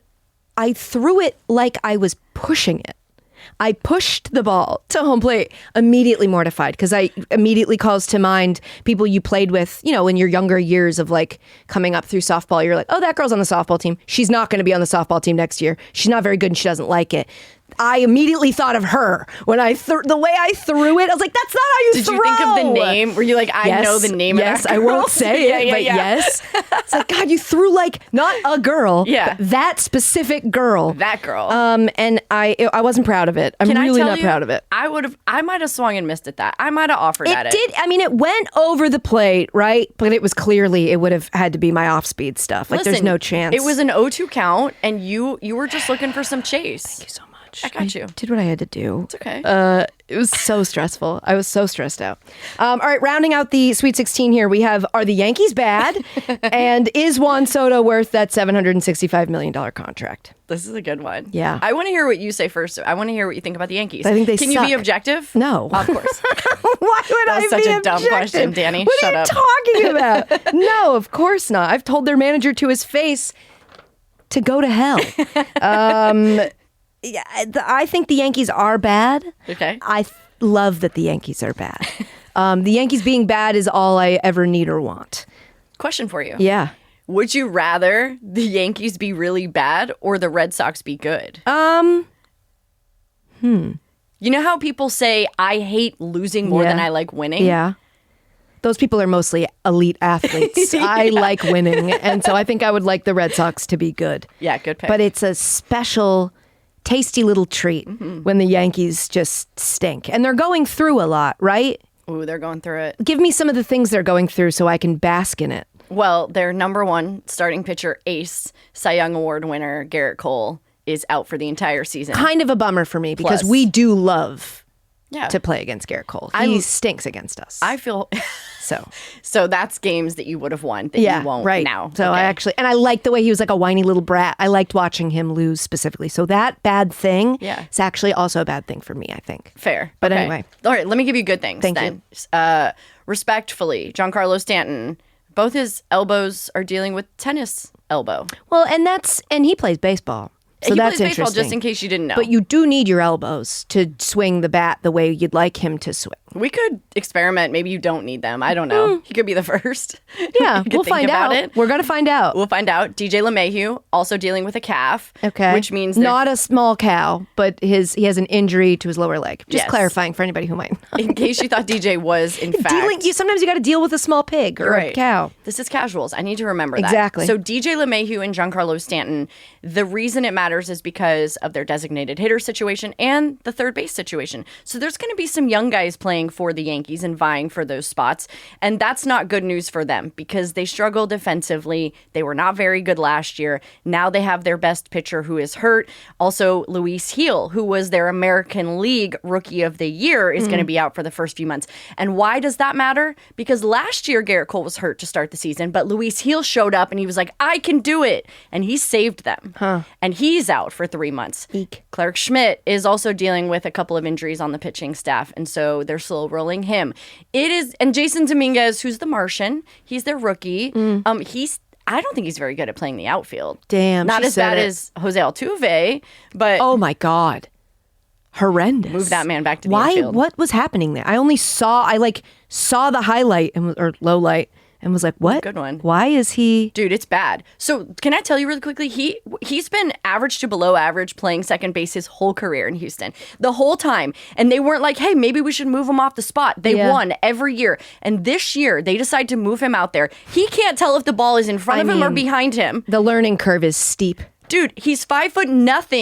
Speaker 1: I threw it like I was pushing it. I pushed the ball to home plate, immediately mortified, because I immediately calls to mind people you played with, in your younger years of like coming up through softball. You're like, oh, that girl's on the softball team. She's not going to be on the softball team next year. She's not very good and she doesn't like it. I immediately thought of her when the way I threw it. I was like, that's not how you
Speaker 6: Did
Speaker 1: throw.
Speaker 6: you think of the name? Were you like, I know the name of that
Speaker 1: Yes, I won't
Speaker 6: girl?
Speaker 1: say it, but yes. It's like, God, you threw like, not a girl, but that specific girl.
Speaker 6: That girl.
Speaker 1: And I wasn't proud of it. I'm really not proud of it.
Speaker 6: I might have swung and missed at that. I might have offered at it.
Speaker 1: It did. I mean, it went over the plate, right? But it was clearly, it would have had to be my off-speed stuff. Like, there's no chance.
Speaker 6: It was an 0-2 count, and you were just looking for some chase.
Speaker 1: Thank you so much.
Speaker 6: I got you.
Speaker 1: Did what I had to do.
Speaker 6: It's okay.
Speaker 1: It was so stressful. I was so stressed out. All right, rounding out the Sweet 16 here, we have, are the Yankees bad? And is Juan Soto worth that $765 million contract?
Speaker 6: This is a good one.
Speaker 1: Yeah.
Speaker 6: I want to hear what you say first. I want to hear what you think about the Yankees.
Speaker 1: I think they
Speaker 6: Can
Speaker 1: suck.
Speaker 6: you be objective?
Speaker 1: No.
Speaker 6: Of course.
Speaker 1: Why would I
Speaker 6: That was such
Speaker 1: be
Speaker 6: a dumb
Speaker 1: objective?
Speaker 6: question, Dani.
Speaker 1: What
Speaker 6: Shut
Speaker 1: are
Speaker 6: up.
Speaker 1: you talking about? No, of course not. I've told their manager to his face to go to hell. Yeah, I think the Yankees are bad.
Speaker 6: Okay.
Speaker 1: I love that the Yankees are bad. The Yankees being bad is all I ever need or want.
Speaker 6: Question for you.
Speaker 1: Yeah.
Speaker 6: Would you rather the Yankees be really bad or the Red Sox be good? You know how people say, I hate losing more than I like winning?
Speaker 1: Yeah. Those people are mostly elite athletes. I like winning. And so I think I would like the Red Sox to be good.
Speaker 6: Yeah, good pick.
Speaker 1: But it's a special, tasty little treat when the Yankees just stink. And they're going through a lot, right?
Speaker 6: Ooh, they're going through it.
Speaker 1: Give me some of the things they're going through so I can bask in it.
Speaker 6: Well, their number one starting pitcher, ace, Cy Young Award winner, Garrett Cole, is out for the entire season.
Speaker 1: Kind of a bummer for me because
Speaker 6: Plus.
Speaker 1: we do love
Speaker 6: Yeah.
Speaker 1: to play against Garrett Cole. He stinks against us.
Speaker 6: I feel...
Speaker 1: So
Speaker 6: that's games that you would have won that you won't
Speaker 1: right
Speaker 6: now.
Speaker 1: So
Speaker 6: Okay.
Speaker 1: I liked the way he was like a whiny little brat. I liked watching him lose specifically. So that bad thing is actually also a bad thing for me, I think.
Speaker 6: Fair.
Speaker 1: But
Speaker 6: Okay.
Speaker 1: anyway.
Speaker 6: All right, let me give you good things
Speaker 1: Thank
Speaker 6: then. Respectfully, Giancarlo Stanton, both his elbows are dealing with tennis elbow.
Speaker 1: Well, and he plays baseball. So
Speaker 6: he
Speaker 1: that's
Speaker 6: plays baseball,
Speaker 1: interesting.
Speaker 6: just in case you didn't know.
Speaker 1: But you do need your elbows to swing the bat the way you'd like him to swing.
Speaker 6: We could experiment. Maybe you don't need them. I don't know. He could be the first.
Speaker 1: Yeah,
Speaker 6: You could
Speaker 1: we'll
Speaker 6: think
Speaker 1: find
Speaker 6: about
Speaker 1: out.
Speaker 6: it.
Speaker 1: We're going to find out.
Speaker 6: We'll find out. DJ LeMahieu also dealing with a calf.
Speaker 1: Okay.
Speaker 6: Which means
Speaker 1: not a small cow, but he has an injury to his lower leg. Just
Speaker 6: Yes.
Speaker 1: clarifying for anybody who might not.
Speaker 6: in case you thought DJ was in fact
Speaker 1: Sometimes you got to deal with a small pig or a cow.
Speaker 6: This is casuals. I need to remember that.
Speaker 1: Exactly.
Speaker 6: So DJ LeMahieu and Giancarlo Stanton, the reason it matters is because of their designated hitter situation and the third base situation. So there's going to be some young guys playing for the Yankees and vying for those spots. And that's not good news for them because they struggle defensively. They were not very good last year. Now they have their best pitcher who is hurt. Also, Luis Heel, who was their American League Rookie of the Year, is going to be out for the first few months. And why does that matter? Because last year Garrett Cole was hurt to start the season, but Luis Heel showed up and he was like, I can do it. And he saved them. And he's out for 3 months.
Speaker 1: Eek.
Speaker 6: Clark Schmidt is also dealing with a couple of injuries on the pitching staff, and so they're slow rolling him. And Jason Dominguez, who's the Martian, he's their rookie. I don't think he's very good at playing the outfield.
Speaker 1: Damn,
Speaker 6: Not
Speaker 1: she
Speaker 6: as
Speaker 1: said
Speaker 6: bad
Speaker 1: it.
Speaker 6: as Jose Altuve, but
Speaker 1: Oh my God. Horrendous.
Speaker 6: move that man back to the
Speaker 1: Why?
Speaker 6: infield.
Speaker 1: What was happening there? I only saw the highlight or low light and was like, what?
Speaker 6: Good one.
Speaker 1: Why is he?
Speaker 6: Dude, it's bad. So can I tell you really quickly? He's been average to below average playing second base his whole career in Houston. The whole time. And they weren't like, hey, maybe we should move him off the spot. They won every year. And this year, they decide to move him out there. He can't tell if the ball is in front of him or behind him.
Speaker 1: The learning curve is steep.
Speaker 6: Dude, he's 5'0",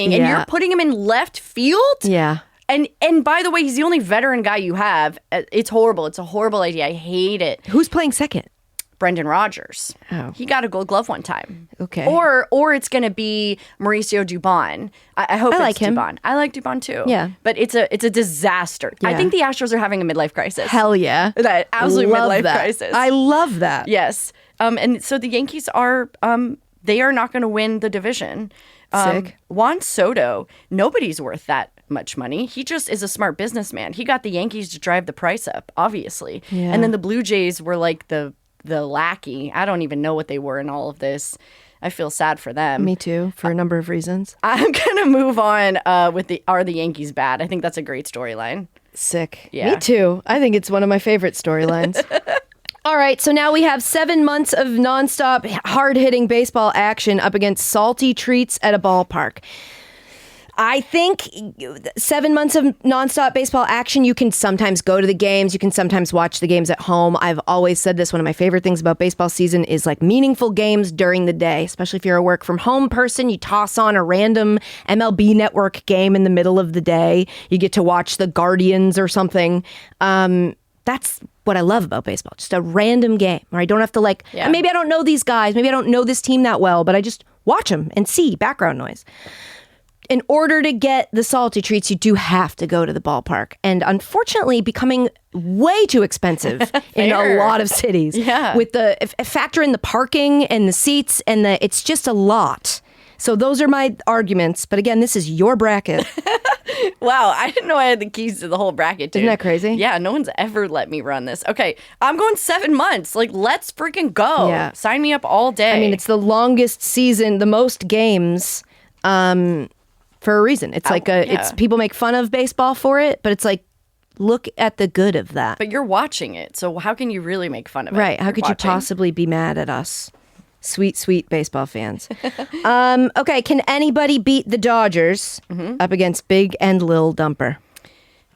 Speaker 6: and
Speaker 1: Yeah.
Speaker 6: you're putting him in left field?
Speaker 1: Yeah.
Speaker 6: And by the way, he's the only veteran guy you have. It's horrible. It's a horrible idea. I hate it.
Speaker 1: Who's playing second?
Speaker 6: Brendan Rodgers.
Speaker 1: Oh.
Speaker 6: He got a Gold Glove one time.
Speaker 1: Okay.
Speaker 6: Or it's going to be Mauricio Dubon. I hope
Speaker 1: I
Speaker 6: it's
Speaker 1: like him.
Speaker 6: Dubon. I like Dubon too.
Speaker 1: Yeah.
Speaker 6: But it's a disaster. I
Speaker 1: Yeah.
Speaker 6: think the Astros are having a midlife crisis.
Speaker 1: Hell yeah.
Speaker 6: That absolute
Speaker 1: Love
Speaker 6: midlife
Speaker 1: that.
Speaker 6: crisis.
Speaker 1: I love that.
Speaker 6: Yes. And so the Yankees are they are not going to win the division.
Speaker 1: Sick.
Speaker 6: Juan Soto, nobody's worth that much money. He just is a smart businessman. He got the Yankees to drive the price up, obviously.
Speaker 1: Yeah.
Speaker 6: And then the Blue Jays were like the lackey. I don't even know what they were in all of this. I feel sad for them.
Speaker 1: Me too, for a number of reasons.
Speaker 6: I'm gonna move on with Are the Yankees bad? I think that's a great storyline.
Speaker 1: Sick.
Speaker 6: Yeah.
Speaker 1: Me too. I think it's one of my favorite storylines. All right, so now we have 7 months of nonstop, hard-hitting baseball action up against salty treats at a ballpark. I think 7 months of nonstop baseball action, you can sometimes go to the games. You can sometimes watch the games at home. I've always said this. One of my favorite things about baseball season is like meaningful games during the day, especially if you're a work from home person. You toss on a random MLB Network game in the middle of the day. You get to watch the Guardians or something. That's what I love about baseball. Just a random game where I don't have to maybe I don't know these guys. Maybe I don't know this team that well, but I just watch them and see background noise. in order to get the salty treats, you do have to go to the ballpark. And unfortunately, becoming way too expensive in a lot of cities.
Speaker 6: Yeah.
Speaker 1: With the factor in the parking and the seats and it's just a lot. So those are my arguments. But again, this is your bracket.
Speaker 6: Wow, I didn't know I had the keys to the whole bracket, dude.
Speaker 1: Isn't that crazy?
Speaker 6: Yeah, no one's ever let me run this. Okay, I'm going 7 months. Like, let's freaking go.
Speaker 1: Yeah.
Speaker 6: Sign me up all day.
Speaker 1: I mean, it's the longest season, the most games for a reason. It's it's people make fun of baseball for it, but it's like, look at the good of that.
Speaker 6: But you're watching it, so how can you really make fun of it?
Speaker 1: Right. How could you possibly be mad at us? Sweet, sweet baseball fans. Okay, can anybody beat the Dodgers up against Big and Lil Dumper?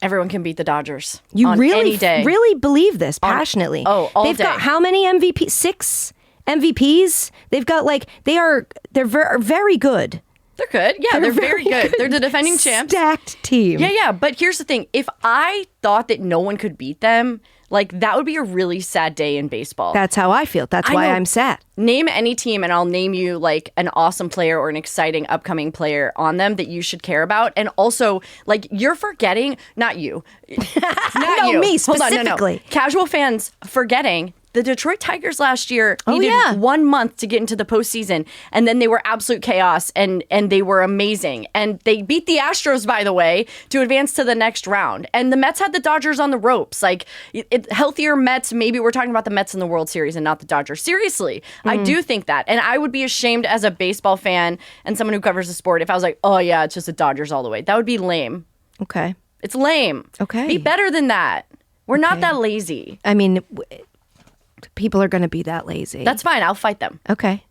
Speaker 6: Everyone can beat the Dodgers.
Speaker 1: You
Speaker 6: on
Speaker 1: really,
Speaker 6: any day.
Speaker 1: really believe this passionately?
Speaker 6: all
Speaker 1: They've
Speaker 6: day.
Speaker 1: got how many MVPs? 6 MVPs? They've got they're very good.
Speaker 6: They're good. Yeah, they're very good. They're the defending champs.
Speaker 1: Stacked team.
Speaker 6: Yeah. But here's the thing. If I thought that no one could beat them, that would be a really sad day in baseball.
Speaker 1: That's how I feel. That's why I'm sad.
Speaker 6: Name any team and I'll name you an awesome player or an exciting upcoming player on them that you should care about. And also, you're forgetting, not you. Not
Speaker 1: No,
Speaker 6: you.
Speaker 1: me
Speaker 6: Hold on, no.
Speaker 1: specifically.
Speaker 6: Casual fans forgetting the Detroit Tigers last year needed 1 month to get into the postseason, and then they were absolute chaos, and they were amazing. And they beat the Astros, by the way, to advance to the next round. And the Mets had the Dodgers on the ropes. Healthier Mets, maybe we're talking about the Mets in the World Series and not the Dodgers. Seriously, I do think that. And I would be ashamed as a baseball fan and someone who covers the sport if I was like, oh yeah, it's just the Dodgers all the way. That would be lame.
Speaker 1: Okay.
Speaker 6: It's lame.
Speaker 1: Okay.
Speaker 6: Be better than that. We're not that lazy.
Speaker 1: I mean, people are going to be that lazy.
Speaker 6: That's fine. I'll fight them.
Speaker 1: okay.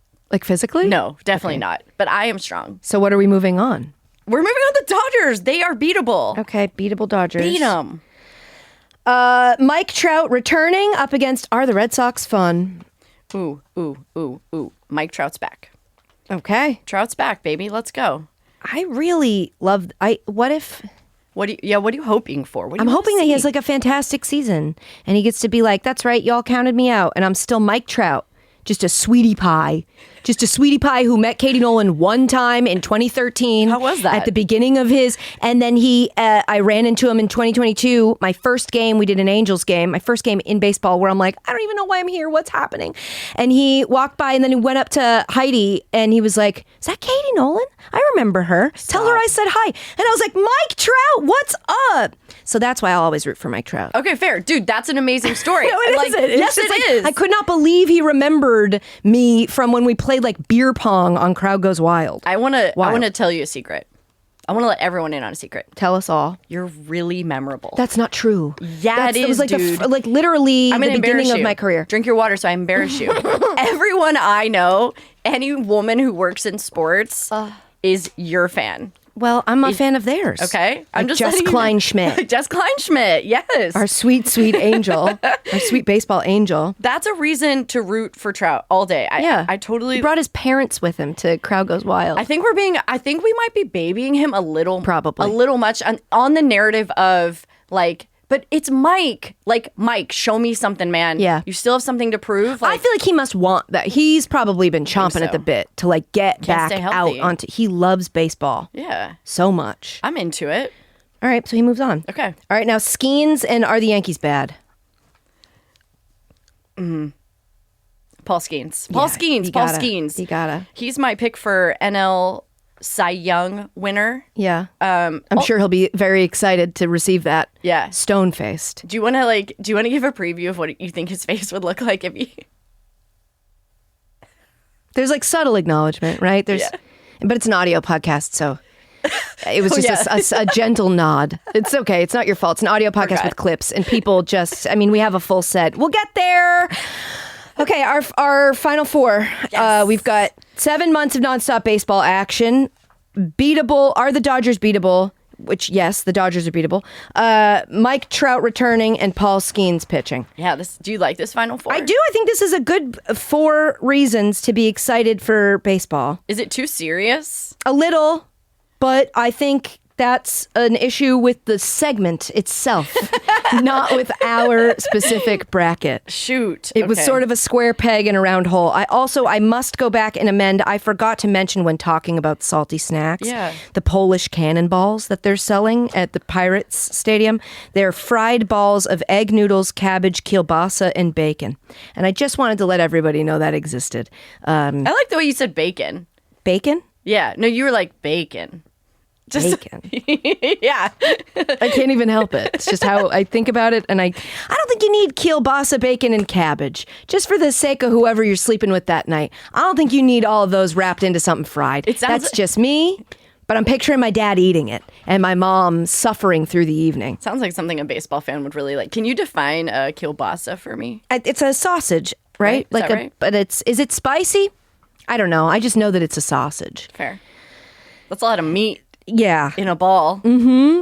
Speaker 1: Physically?
Speaker 6: No, definitely not. But I am strong.
Speaker 1: So what are we moving on?
Speaker 6: We're moving on to the Dodgers. They are beatable.
Speaker 1: Okay, beatable Dodgers.
Speaker 6: Beat them.
Speaker 1: Mike Trout returning up against Are the Red Sox fun?
Speaker 6: Ooh. Mike Trout's back.
Speaker 1: Okay.
Speaker 6: Trout's back, baby. Let's go.
Speaker 1: I really love. What if?
Speaker 6: What are you hoping for? What do
Speaker 1: I'm
Speaker 6: you wanna
Speaker 1: hoping that he has
Speaker 6: see?
Speaker 1: a fantastic season and he gets to be like, that's right, y'all counted me out, and I'm still Mike Trout, just a sweetie pie. Just a sweetie pie who met Katie Nolan one time in 2013.
Speaker 6: How was that?
Speaker 1: At the beginning of his, and then I ran into him in 2022. My first game, we did an Angels game, my first game in baseball, where I'm like, I don't even know why I'm here. What's happening? And he walked by, and then he went up to Heidi, and he was like, is that Katie Nolan? I remember her. Tell her I said hi. And I was like, Mike Trout, what's up? So that's why I'll always root for Mike Trout.
Speaker 6: Okay, fair. Dude, that's an amazing story.
Speaker 1: No, it isn't. It's
Speaker 6: Yes,
Speaker 1: just
Speaker 6: it is.
Speaker 1: I could not believe he remembered me from when we played beer pong on Crowd Goes Wild.
Speaker 6: I want to tell you a secret. I want to let everyone in on a secret.
Speaker 1: Tell us all.
Speaker 6: You're really memorable.
Speaker 1: That's not true.
Speaker 6: Yeah, it is,
Speaker 1: was
Speaker 6: dude.
Speaker 1: Literally
Speaker 6: I'm
Speaker 1: the
Speaker 6: gonna
Speaker 1: beginning
Speaker 6: embarrass
Speaker 1: of
Speaker 6: you.
Speaker 1: my career.
Speaker 6: Drink your water so I embarrass you. Everyone I know, any woman who works in sports is your fan.
Speaker 1: Well, I'm a fan of theirs.
Speaker 6: Okay? I'm just
Speaker 1: Jess
Speaker 6: letting you know.
Speaker 1: Kleinschmidt.
Speaker 6: Jess Kleinschmidt, yes.
Speaker 1: Our sweet, sweet angel. Our sweet baseball angel.
Speaker 6: That's a reason to root for Trout all day. I totally
Speaker 1: He brought his parents with him to Crowd Goes Wild.
Speaker 6: I think we might be babying him a little.
Speaker 1: Probably.
Speaker 6: A little much on the narrative of but it's Mike. Mike, show me something, man.
Speaker 1: Yeah.
Speaker 6: You still have something to prove.
Speaker 1: I feel like he must want that. He's probably been chomping at
Speaker 6: so.
Speaker 1: the bit to get back
Speaker 6: stay
Speaker 1: out
Speaker 6: healthy.
Speaker 1: onto. He loves baseball
Speaker 6: Yeah.
Speaker 1: so much.
Speaker 6: I'm into it.
Speaker 1: All right, so he moves on.
Speaker 6: Okay.
Speaker 1: All right, now Skenes and Are the Yankees bad?
Speaker 6: Paul Skenes. Paul Skenes.
Speaker 1: You gotta.
Speaker 6: He's my pick for NL Cy Young winner.
Speaker 1: Yeah. I'm sure he'll be very excited to receive that.
Speaker 6: Yeah.
Speaker 1: Stone faced.
Speaker 6: Do you want to give a preview of what you think his face would look like if he?
Speaker 1: There's subtle acknowledgement, right? But it's an audio podcast, so it was just a gentle nod. It's okay. It's not your fault. It's an audio podcast with clips, and people we have a full set. We'll get there. Okay, our final four.
Speaker 6: Yes.
Speaker 1: We've got 7 months of nonstop baseball action. Beatable. Are the Dodgers beatable? Which, yes, the Dodgers are beatable. Mike Trout returning and Paul Skenes pitching.
Speaker 6: Yeah. Do you like this final four?
Speaker 1: I do. I think this is a good 4 reasons to be excited for baseball.
Speaker 6: Is it too serious?
Speaker 1: A little, but I think that's an issue with the segment itself, not with our specific bracket.
Speaker 6: Shoot.
Speaker 1: It was sort of a square peg in a round hole. I must go back and amend. I forgot to mention when talking about salty snacks, the Polish Cannonballs that they're selling at the Pirates Stadium. They're fried balls of egg noodles, cabbage, kielbasa, and bacon. And I just wanted to let everybody know that existed.
Speaker 6: I like the way you said bacon.
Speaker 1: Bacon?
Speaker 6: Yeah. No, you were like bacon.
Speaker 1: Bacon.
Speaker 6: Yeah.
Speaker 1: I can't even help it. It's just how I think about it. And I don't think you need kielbasa, bacon, and cabbage. Just for the sake of whoever you're sleeping with that night. I don't think you need all of those wrapped into something fried. That's just me. But I'm picturing my dad eating it and my mom suffering through the evening.
Speaker 6: Sounds like something a baseball fan would really like. Can you define kielbasa for me?
Speaker 1: It's a sausage, right?
Speaker 6: Is that right?
Speaker 1: But is it spicy? I don't know. I just know that it's a sausage.
Speaker 6: Fair. That's a lot of meat.
Speaker 1: Yeah.
Speaker 6: In a ball.
Speaker 1: Mm-hmm.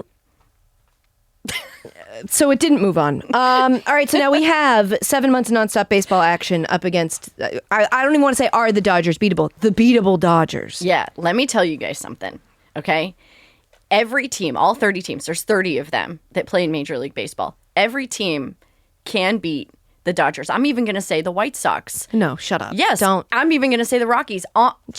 Speaker 1: So it didn't move on. All right, so now we have 7 months of nonstop baseball action up against, I don't even want to say are the Dodgers beatable, the beatable Dodgers.
Speaker 6: Yeah, let me tell you guys something, okay? Every team, all 30 teams, there's 30 of them that play in Major League Baseball. Every team can beat the Dodgers. I'm even going to say the White Sox.
Speaker 1: No, shut up.
Speaker 6: Yes.
Speaker 1: Don't.
Speaker 6: I'm even going to say the Rockies.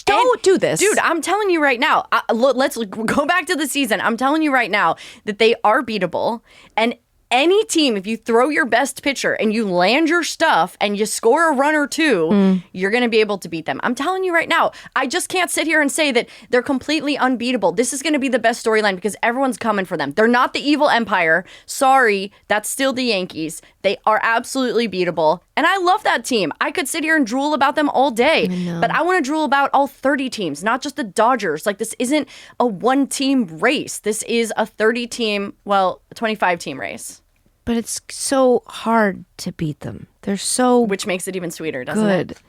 Speaker 1: Don't do this.
Speaker 6: Dude, I'm telling you right now. Let's go back to the season. I'm telling you right now that they are beatable. And any team, if you throw your best pitcher and you land your stuff and you score a run or two, you're going to be able to beat them. I'm telling you right now. I just can't sit here and say that they're completely unbeatable. This is going to be the best storyline because everyone's coming for them. They're not the evil empire. Sorry, that's still the Yankees. They are absolutely beatable. And I love that team. I could sit here and drool about them all day. But I want to drool about all 30 teams, not just the Dodgers. Like, this isn't a one-team race. This is a 30-team, well, a 25-team race.
Speaker 1: But it's so hard to beat them. They're so
Speaker 6: Which makes it even sweeter, doesn't
Speaker 1: good.
Speaker 6: it?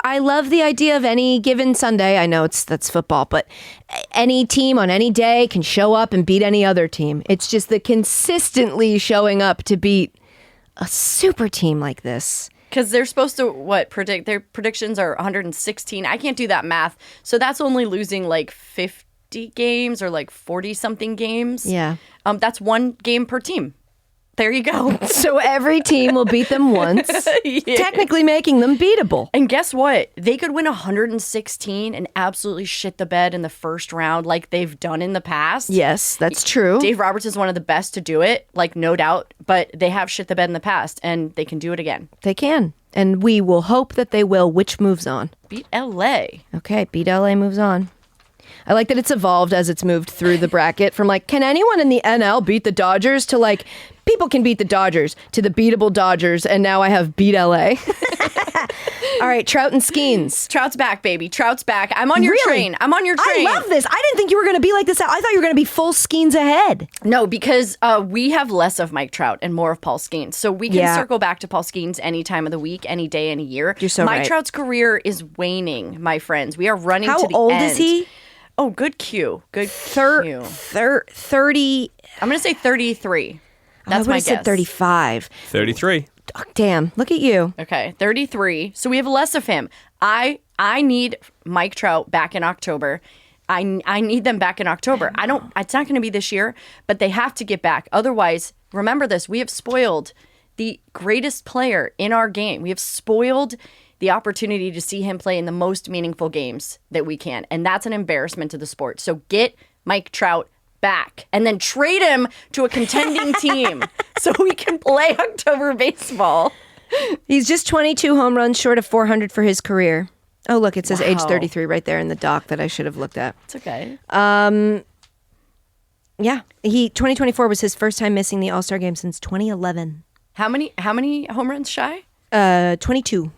Speaker 1: I love the idea of any given Sunday. I know that's football, but any team on any day can show up and beat any other team. It's just the consistently showing up to beat a super team like this.
Speaker 6: Because they're supposed to, predict? Their predictions are 116. I can't do that math. So that's only losing like 50 games or like 40-something games.
Speaker 1: Yeah.
Speaker 6: That's one game per team. There you go.
Speaker 1: So every team will beat them once, technically making them beatable.
Speaker 6: And guess what? They could win 116 and absolutely shit the bed in the first round like they've done in the past.
Speaker 1: Yes, that's true.
Speaker 6: Dave Roberts is one of the best to do it, like no doubt, but they have shit the bed in the past and they can do it again.
Speaker 1: They can. And we will hope that they will, which moves on.
Speaker 6: Beat LA.
Speaker 1: Okay, beat LA moves on. I like that it's evolved as it's moved through the bracket from like, can anyone in the NL beat the Dodgers to like, people can beat the Dodgers to the beatable Dodgers. And now I have beat LA. All right, Trout and Skenes.
Speaker 6: Trout's back, baby. Trout's back. I'm on your train. I'm on your train.
Speaker 1: I love this. I didn't think you were going to be like this. I thought you were going to be full Skenes ahead.
Speaker 6: No, because we have less of Mike Trout and more of Paul Skenes. So we can circle back to Paul Skenes any time of the week, any day, any year.
Speaker 1: You're so right.
Speaker 6: Mike Trout's career is waning, my friends. We are running to the end.
Speaker 1: How old is he?
Speaker 6: Oh, good cue. Good cue.
Speaker 1: 30.
Speaker 6: I'm going to say 33. That's my guess.
Speaker 1: I said 35.
Speaker 4: 33.
Speaker 1: Oh, damn, look at you.
Speaker 6: Okay, 33. So we have less of him. I need Mike Trout back in October. I need them back in October. It's not going to be this year, but they have to get back. Otherwise, remember this, we have spoiled the greatest player in our game. We have spoiled the opportunity to see him play in the most meaningful games that we can. And that's an embarrassment to the sport. So get Mike Trout back and then trade him to a contending team so we can play October baseball.
Speaker 1: He's just 22 home runs short of 400 for his career. Oh, look, it says age 33 right there in the doc that I should have looked at.
Speaker 6: It's okay.
Speaker 1: Yeah, 2024 was his first time missing the All-Star game since 2011.
Speaker 6: How many home runs shy?
Speaker 1: 22.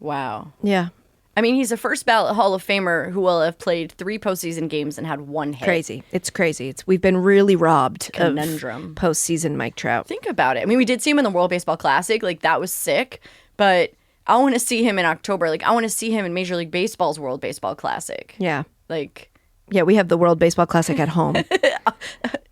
Speaker 6: Wow.
Speaker 1: Yeah.
Speaker 6: I mean, he's a first ballot Hall of Famer who will have played 3 postseason games and had 1 hit.
Speaker 1: Crazy. It's crazy. We've been really robbed
Speaker 6: Conundrum.
Speaker 1: of postseason Mike Trout.
Speaker 6: Think about it. I mean, we did see him in the World Baseball Classic. Like, that was sick. But I want to see him in October. Like, I want to see him in Major League Baseball's World Baseball Classic.
Speaker 1: Yeah.
Speaker 6: Like,
Speaker 1: yeah, we have the World Baseball Classic at home.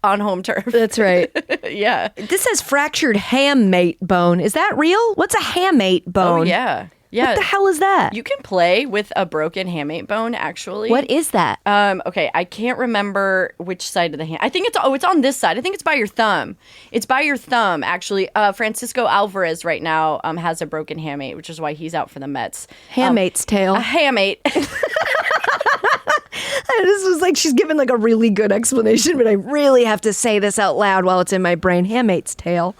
Speaker 6: on home turf.
Speaker 1: That's right.
Speaker 6: Yeah.
Speaker 1: This says fractured hamate bone. Is that real? What's a hamate bone?
Speaker 6: Oh, yeah. Yeah.
Speaker 1: What the hell is that?
Speaker 6: You can play with a broken hamate bone, actually.
Speaker 1: What is that?
Speaker 6: Okay, I can't remember which side of the hand. I think it's on this side. I think it's by your thumb. It's by your thumb, actually. Francisco Alvarez right now has a broken hamate, which is why he's out for the Mets.
Speaker 1: Hamate's tail.
Speaker 6: A hamate.
Speaker 1: This was like she's given like a really good explanation, but I really have to say this out loud while it's in my brain. Hamate's tail.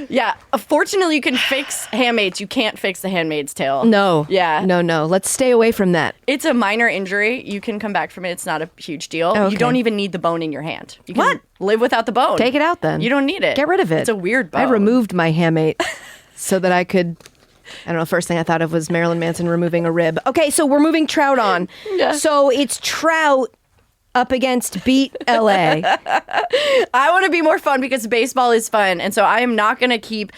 Speaker 6: Yeah. Fortunately, you can fix hamates. You can't fix the handmaid's tale.
Speaker 1: No.
Speaker 6: Yeah.
Speaker 1: No. Let's stay away from that.
Speaker 6: It's a minor injury. You can come back from it. It's not a huge deal.
Speaker 1: Okay.
Speaker 6: You don't even need the bone in your hand. You can live without the bone.
Speaker 1: Take it out then.
Speaker 6: You don't need it.
Speaker 1: Get rid of it.
Speaker 6: It's a weird bone.
Speaker 1: I removed my hamate so that I could... I don't know, first thing I thought of was Marilyn Manson removing a rib. Okay, so we're moving Trout on.
Speaker 6: Yeah.
Speaker 1: So it's Trout up against Beat LA.
Speaker 6: I want to be more fun because baseball is fun. And so I am not going to keep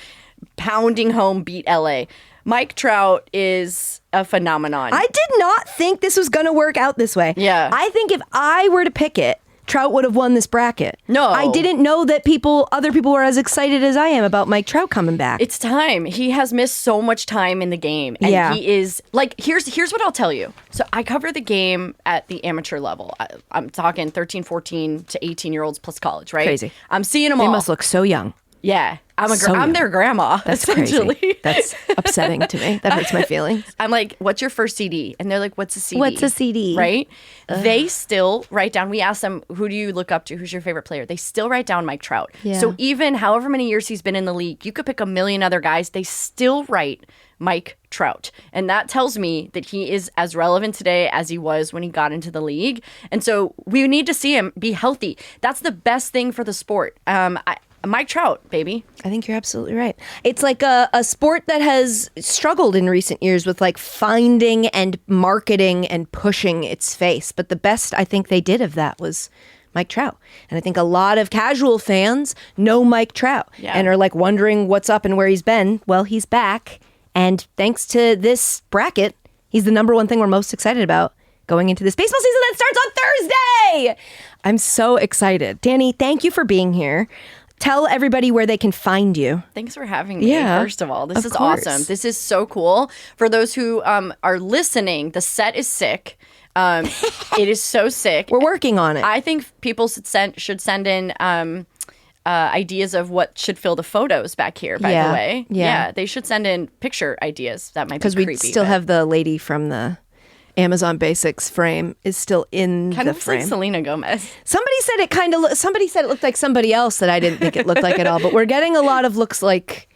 Speaker 6: pounding home Beat LA. Mike Trout is a phenomenon.
Speaker 1: I did not think this was going to work out this way.
Speaker 6: Yeah.
Speaker 1: I think if I were to pick it, Trout would have won this bracket.
Speaker 6: No.
Speaker 1: I didn't know that other people were as excited as I am about Mike Trout coming back.
Speaker 6: It's time. He has missed so much time in the game. And he is, like, here's what I'll tell you. So I cover the game at the amateur level. I'm talking 13, 14 to 18-year-olds plus college, right?
Speaker 1: Crazy.
Speaker 6: I'm seeing them all.
Speaker 1: They must look so young.
Speaker 6: Yeah. I'm
Speaker 1: young.
Speaker 6: their grandma,
Speaker 1: That's
Speaker 6: essentially.
Speaker 1: crazy. That's upsetting to me. That hurts my feelings.
Speaker 6: I'm like, what's your first CD? And they're like, what's a CD?
Speaker 1: What's a CD?
Speaker 6: Right? They still write down, we ask them, who do you look up to? Who's your favorite player? They still write down Mike Trout.
Speaker 1: Yeah.
Speaker 6: So even however many years he's been in the league, you could pick a million other guys. They still write Mike Trout. And that tells me that he is as relevant today as he was when he got into the league. And so we need to see him be healthy. That's the best thing for the sport. Mike Trout, baby.
Speaker 1: I think you're absolutely right. It's like a sport that has struggled in recent years with like finding and marketing and pushing its face. But the best I think they did of that was Mike Trout. And I think a lot of casual fans know Mike Trout and are like wondering what's up and where he's been. Well, he's back. And thanks to this bracket, he's the number one thing we're most excited about going into this baseball season that starts on Thursday. I'm so excited. Dani, thank you for being here. Tell everybody where they can find you.
Speaker 6: Thanks for having me, first of all. This is awesome. This is so cool. For those who are listening, the set is sick. It is so sick.
Speaker 1: We're working on it.
Speaker 6: I think people should send in ideas of what should fill the photos back here, by the way. Yeah, they should send in picture ideas. That might be creepy.
Speaker 1: Because we still have the lady from the Amazon Basics frame is still in
Speaker 6: kind
Speaker 1: the
Speaker 6: of
Speaker 1: frame.
Speaker 6: like Selena Gomez.
Speaker 1: Somebody said it looked like somebody else that I didn't think it looked like at all. But we're getting a lot of looks like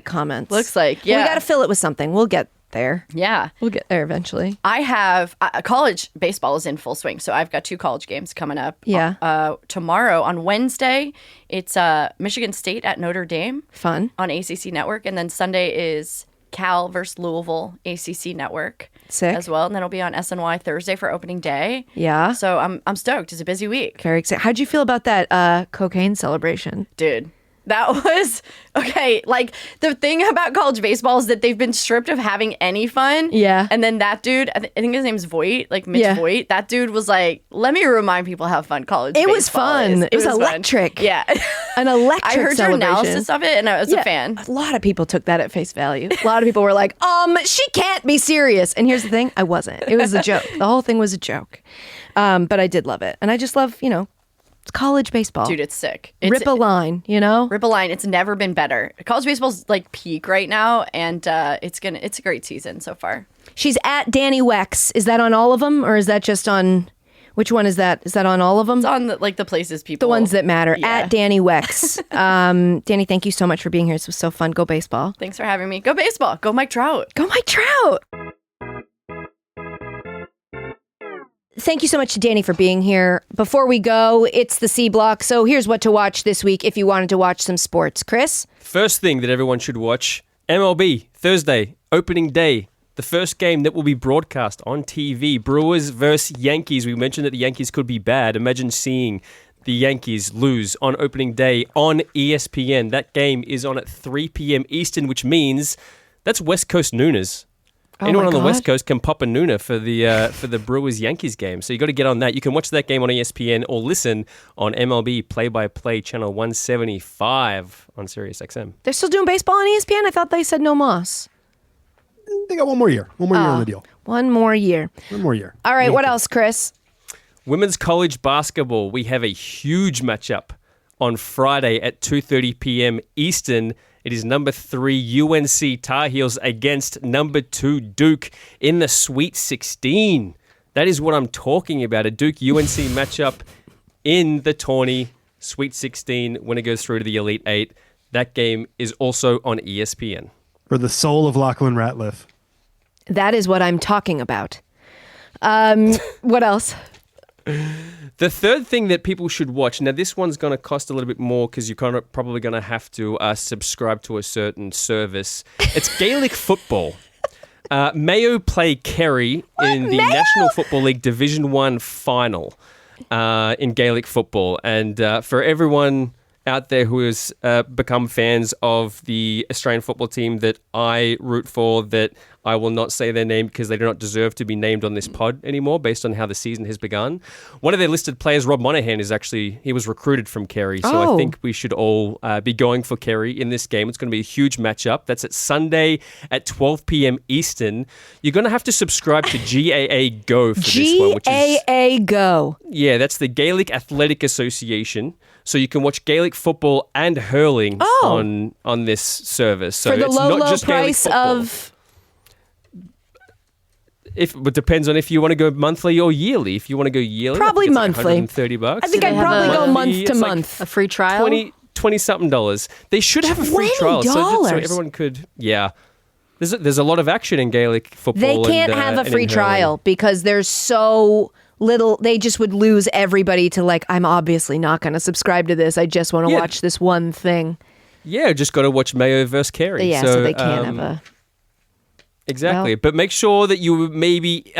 Speaker 1: comments.
Speaker 6: Looks like, yeah.
Speaker 1: We got to fill it with something. We'll get there.
Speaker 6: Yeah.
Speaker 1: We'll get there eventually.
Speaker 6: I have college baseball is in full swing. So I've got 2 college games coming up.
Speaker 1: Yeah.
Speaker 6: Tomorrow on Wednesday, it's Michigan State at Notre Dame.
Speaker 1: Fun.
Speaker 6: On ACC Network. And then Sunday is Cal versus Louisville, ACC Network.
Speaker 1: Sick.
Speaker 6: As well. And then it'll be on SNY Thursday for opening day.
Speaker 1: Yeah.
Speaker 6: So I'm stoked. It's a busy week.
Speaker 1: Very excited. How'd you feel about that cocaine celebration?
Speaker 6: Dude. That was, okay, like, the thing about college baseball is that they've been stripped of having any fun.
Speaker 1: Yeah.
Speaker 6: And then that dude, I think his name's Voight, like Mitch Voight, that dude was like, let me remind people how fun college baseball
Speaker 1: was fun.
Speaker 6: is.
Speaker 1: It was electric.
Speaker 6: Fun. Yeah.
Speaker 1: An electric
Speaker 6: I heard
Speaker 1: celebration.
Speaker 6: your analysis of it, and I was a fan.
Speaker 1: A lot of people took that at face value. A lot of people were like, she can't be serious. And here's the thing, I wasn't. It was a joke. The whole thing was a joke. But I did love it. And I just love, it's college baseball.
Speaker 6: Dude, it's sick.
Speaker 1: Rip a line,
Speaker 6: Rip a line. It's never been better. College baseball's like peak right now, and it's a great season so far.
Speaker 1: She's at Dani Wex. Is that on all of them, or is that just on? Which one is that? Is that on all of them?
Speaker 6: It's on the places people.
Speaker 1: The ones that matter.
Speaker 6: Yeah.
Speaker 1: At Dani Wex. Dani, thank you so much for being here. This was so fun. Go baseball.
Speaker 6: Thanks for having me. Go baseball. Go Mike Trout.
Speaker 1: Go Mike Trout. Thank you so much to Dani for being here. Before we go, it's the C Block. So here's what to watch this week if you wanted to watch some sports. Chris?
Speaker 4: First thing that everyone should watch, MLB, Thursday, opening day. The first game that will be broadcast on TV, Brewers versus Yankees. We mentioned that the Yankees could be bad. Imagine seeing the Yankees lose on opening day on ESPN. That game is on at 3 p.m. Eastern, which means that's West Coast nooners. Anyone on the West Coast can pop a nooner for the Brewers-Yankees game. So you got to get on that. You can watch that game on ESPN or listen on MLB play-by-play channel 175 on SiriusXM.
Speaker 1: They're still doing baseball on ESPN? I thought they said no moss.
Speaker 3: They got one more year. One more year on the deal.
Speaker 1: One more year.
Speaker 3: One more year.
Speaker 1: All right, what else, Chris?
Speaker 4: Women's college basketball. We have a huge matchup on Friday at 2:30 p.m. Eastern. It is number 3 UNC Tar Heels against number 2 Duke in the Sweet 16. That is what I'm talking about. A Duke-UNC matchup in the tourney, Sweet 16, when it goes through to the Elite 8. That game is also on ESPN.
Speaker 3: For the soul of Lachlan Ratliff.
Speaker 1: That is what I'm talking about. What else?
Speaker 4: The third thing that people should watch, now this one's going to cost a little bit more because you're probably going to have to subscribe to a certain service. It's Gaelic football. Mayo play Kerry in the National Football League Division 1 final in Gaelic football. And for everyone out there who has become fans of the Australian football team that I root for, that I will not say their name because they do not deserve to be named on this pod anymore based on how the season has begun. One of their listed players, Rob Monahan, he was recruited from Kerry. So I think we should all be going for Kerry in this game. It's going to be a huge matchup. That's at Sunday at 12 p.m. Eastern. You're going to have to subscribe to GAA Go for this one.
Speaker 1: GAA Go.
Speaker 4: Yeah, that's the Gaelic Athletic Association. So you can watch Gaelic football and hurling on this service. So
Speaker 1: for the
Speaker 4: it's
Speaker 1: low
Speaker 4: not just
Speaker 1: price
Speaker 4: of... It depends on if you want to go monthly or yearly. If you want to go yearly,
Speaker 1: probably
Speaker 4: monthly.
Speaker 1: monthly.
Speaker 4: $130.
Speaker 1: I think I'd probably go month to month.
Speaker 2: A free trial?
Speaker 4: $20-something. They should have a free trial so everyone could. Yeah. There's a lot of action in Gaelic football.
Speaker 1: They can't have a free trial because there's so little. They just would lose everybody to I'm obviously not going to subscribe to this. I just want to watch this one thing.
Speaker 4: Yeah, just got to watch Mayo versus Kerry.
Speaker 1: Yeah, so they can't have a...
Speaker 4: Exactly. But make sure that you maybe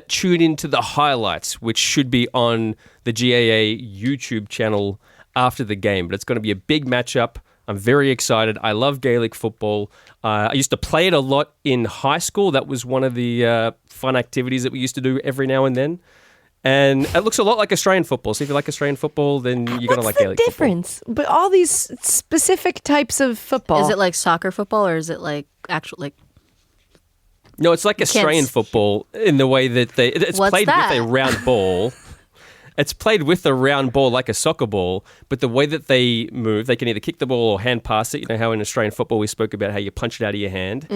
Speaker 4: tune into the highlights, which should be on the GAA YouTube channel after the game. But it's going to be a big matchup. I'm very excited. I love Gaelic football. I used to play it a lot in high school. That was one of the fun activities that we used to do every now and then. And it looks a lot like Australian football. So if you like Australian football, then you're going to like Gaelic football.
Speaker 1: What's the difference? But all these specific types of football.
Speaker 2: Is it like soccer football or is it like actual
Speaker 4: No, it's like Australian football in the way that it's played with a round ball. It's played with a round ball like a soccer ball, but the way that they move, they can either kick the ball or hand pass it. You know how in Australian football we spoke about how you punch it out of your hand?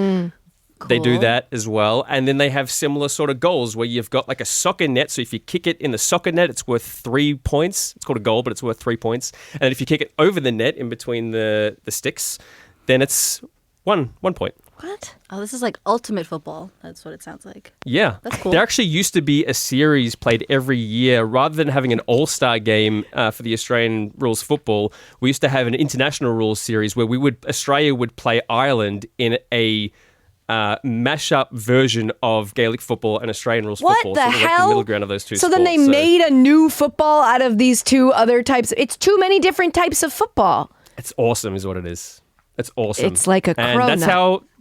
Speaker 4: Cool. They do that as well. And then they have similar sort of goals where you've got like a soccer net. So if you kick it in the soccer net, it's worth 3 points. It's called a goal, but it's worth 3 points. And if you kick it over the net in between the sticks, then it's one point.
Speaker 2: What? Oh, this is like ultimate football. That's what it sounds like.
Speaker 4: Yeah.
Speaker 2: That's cool.
Speaker 4: There actually used to be a series played every year. Rather than having an all-star game for the Australian rules football, we used to have an international rules series where Australia would play Ireland in a mash-up version of Gaelic football and Australian rules football.
Speaker 1: What the hell?
Speaker 4: Like the middle ground of those two
Speaker 1: So
Speaker 4: sports.
Speaker 1: then they made a new football out of these two other types. It's too many different types of football.
Speaker 4: It's awesome is what it is. It's awesome.
Speaker 1: It's like a
Speaker 4: and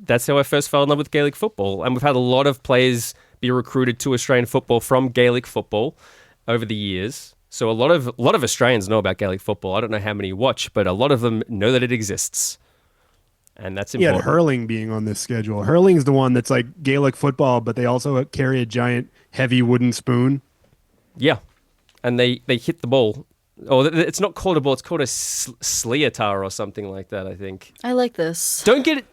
Speaker 4: that's how I first fell in love with Gaelic football. And we've had a lot of players be recruited to Australian football from Gaelic football over the years. So a lot of Australians know about Gaelic football. I don't know how many watch, but a lot of them know that it exists. And that's important.
Speaker 3: Yeah, hurling being on this schedule. Hurling's the one that's like Gaelic football, but they also carry a giant heavy wooden spoon.
Speaker 4: Yeah. And they hit the ball. Oh, it's not called a ball. It's called a sleatar or something like that, I think.
Speaker 2: I like this.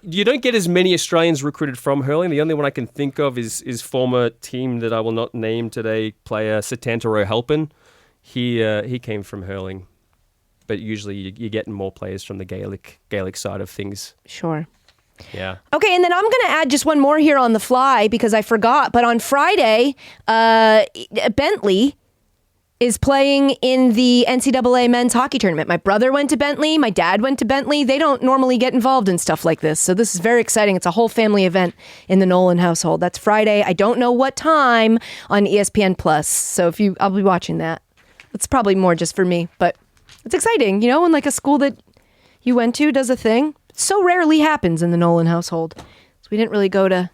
Speaker 4: You don't get as many Australians recruited from hurling. The only one I can think of is former team that I will not name today player Satantaro Halpin. He came from hurling. But usually you're getting more players from the Gaelic side of things.
Speaker 1: Sure.
Speaker 4: Yeah.
Speaker 1: Okay, and then I'm going to add just one more here on the fly because I forgot. But on Friday, Bentley is playing in the NCAA men's hockey tournament. My brother went to Bentley. My dad went to Bentley. They don't normally get involved in stuff like this. So this is very exciting. It's a whole family event in the Nolan household. That's Friday. I don't know what time on ESPN+. So I'll be watching that. It's probably more just for me, but it's exciting, when like a school that you went to does a thing. It so rarely happens in the Nolan household. So we didn't really go to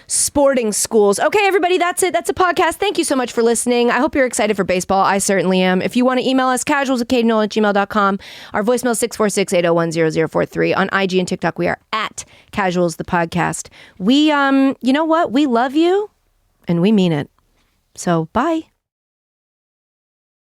Speaker 1: sporting schools. Okay, everybody, that's it. That's a podcast. Thank you so much for listening. I hope you're excited for baseball. I certainly am. If you want to email us, casuals@katenolan@gmail.com. Our voicemail is 646-801-0043. On IG and TikTok, we are at Casuals the Podcast. We, you know what? We love you, and we mean it. So, bye.